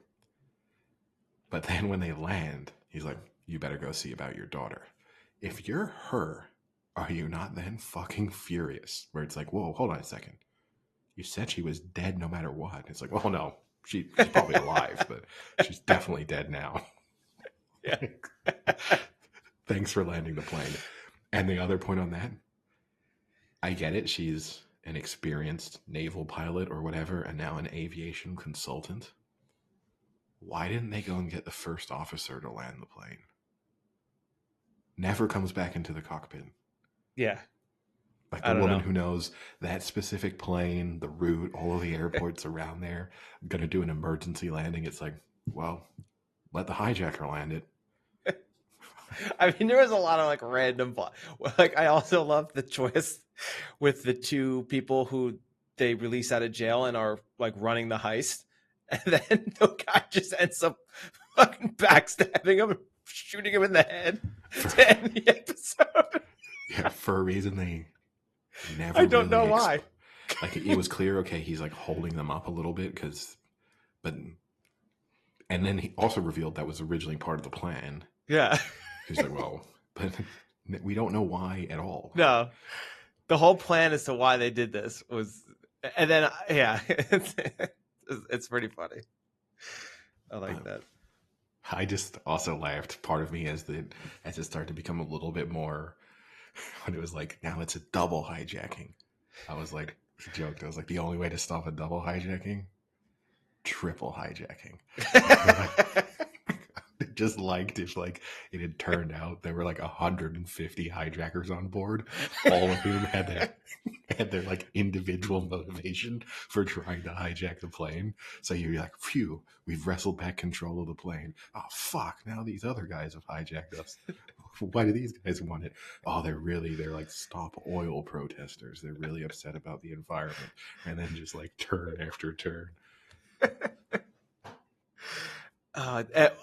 But then when they land, he's like, you better go see about your daughter. If you're her, are you not then fucking furious? Where it's like, whoa, hold on a second. You said she was dead no matter what. It's like, oh no, she's probably alive, but she's definitely dead now. Yeah. Thanks for landing the plane. And the other point on that, I get it. She's an experienced naval pilot or whatever, and now an aviation consultant. Why didn't they go and get the first officer to land the plane? Never comes back into the cockpit. Yeah. Like the woman who knows that specific plane, the route, all of the airports around there, going to do an emergency landing. It's like, well, let the hijacker land it. I mean, there was a lot of like random, like I also love the choice with the two people who they release out of jail and are like running the heist. And then the guy just ends up fucking backstabbing him and shooting him in the head to end the episode. Yeah, for a reason they never. I don't know why. Like it was clear, okay, he's like holding them up a little bit and then he also revealed that was originally part of the plan. Yeah. He's like, well, but we don't know why at all. No, the whole plan as to why they did this was, and then yeah, it's pretty funny. I like that. I just also laughed. Part of me as it started to become a little bit more, when it was like, now it's a double hijacking. I was like, joked. I was like, the only way to stop a double hijacking, triple hijacking. Just liked if like it had turned out there were like 150 hijackers on board, all of whom had their like individual motivation for trying to hijack the plane. So you're like, phew, we've wrestled back control of the plane. Oh fuck, now these other guys have hijacked us. Why do these guys want it? Oh, they're like stop oil protesters. They're really upset about the environment. And then just like turn after turn.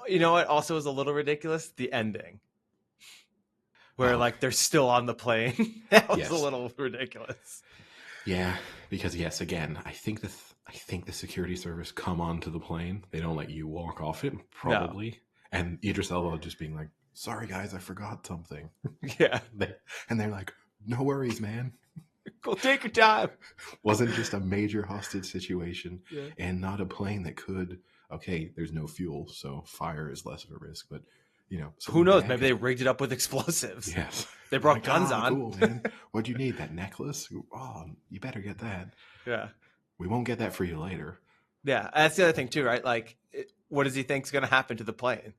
You know what also was a little ridiculous? The ending. Where like they're still on the plane. That was a little ridiculous. Yeah, because yes, again, I think the security service come onto the plane. They don't let you walk off it, probably. No. And Idris Elba just being like, sorry guys, I forgot something. Yeah. And they're like, no worries, man. Go take your time. Wasn't just a major hostage situation and not a plane that could, okay, there's no fuel, so fire is less of a risk, but you know, who knows? Maybe they rigged it up with explosives. Yes. They brought guns on. Cool, man. What'd you need? That necklace? Oh, you better get that. Yeah. We won't get that for you later. Yeah. That's the other thing too, right? Like, what does he think's going to happen to the plane?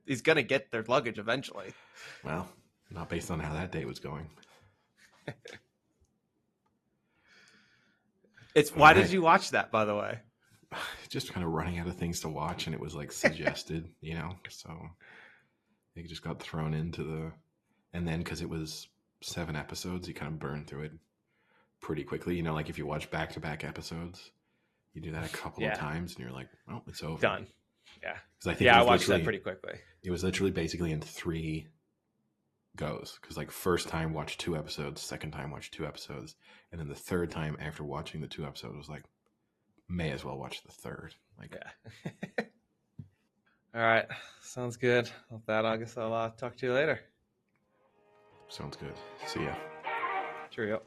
He's going to get their luggage eventually. Well, not based on how that day was going. Why did you watch that, by the way? Just kind of running out of things to watch, and it was like suggested, you know, so it just got thrown into and then because it was 7 episodes, you kind of burn through it pretty quickly. You know, like if you watch back-to-back episodes, you do that a couple of times and you're like, well, it's over. Done. Yeah. Because I think I watched that pretty quickly. It was literally basically in 3 goes. Because like first time watched 2 episodes, second time watched 2 episodes, and then the third time after watching the 2 episodes was like, may as well watch the third. Like, yeah. All right. Sounds good. With that, I guess I'll talk to you later. Sounds good. See ya. Cheerio.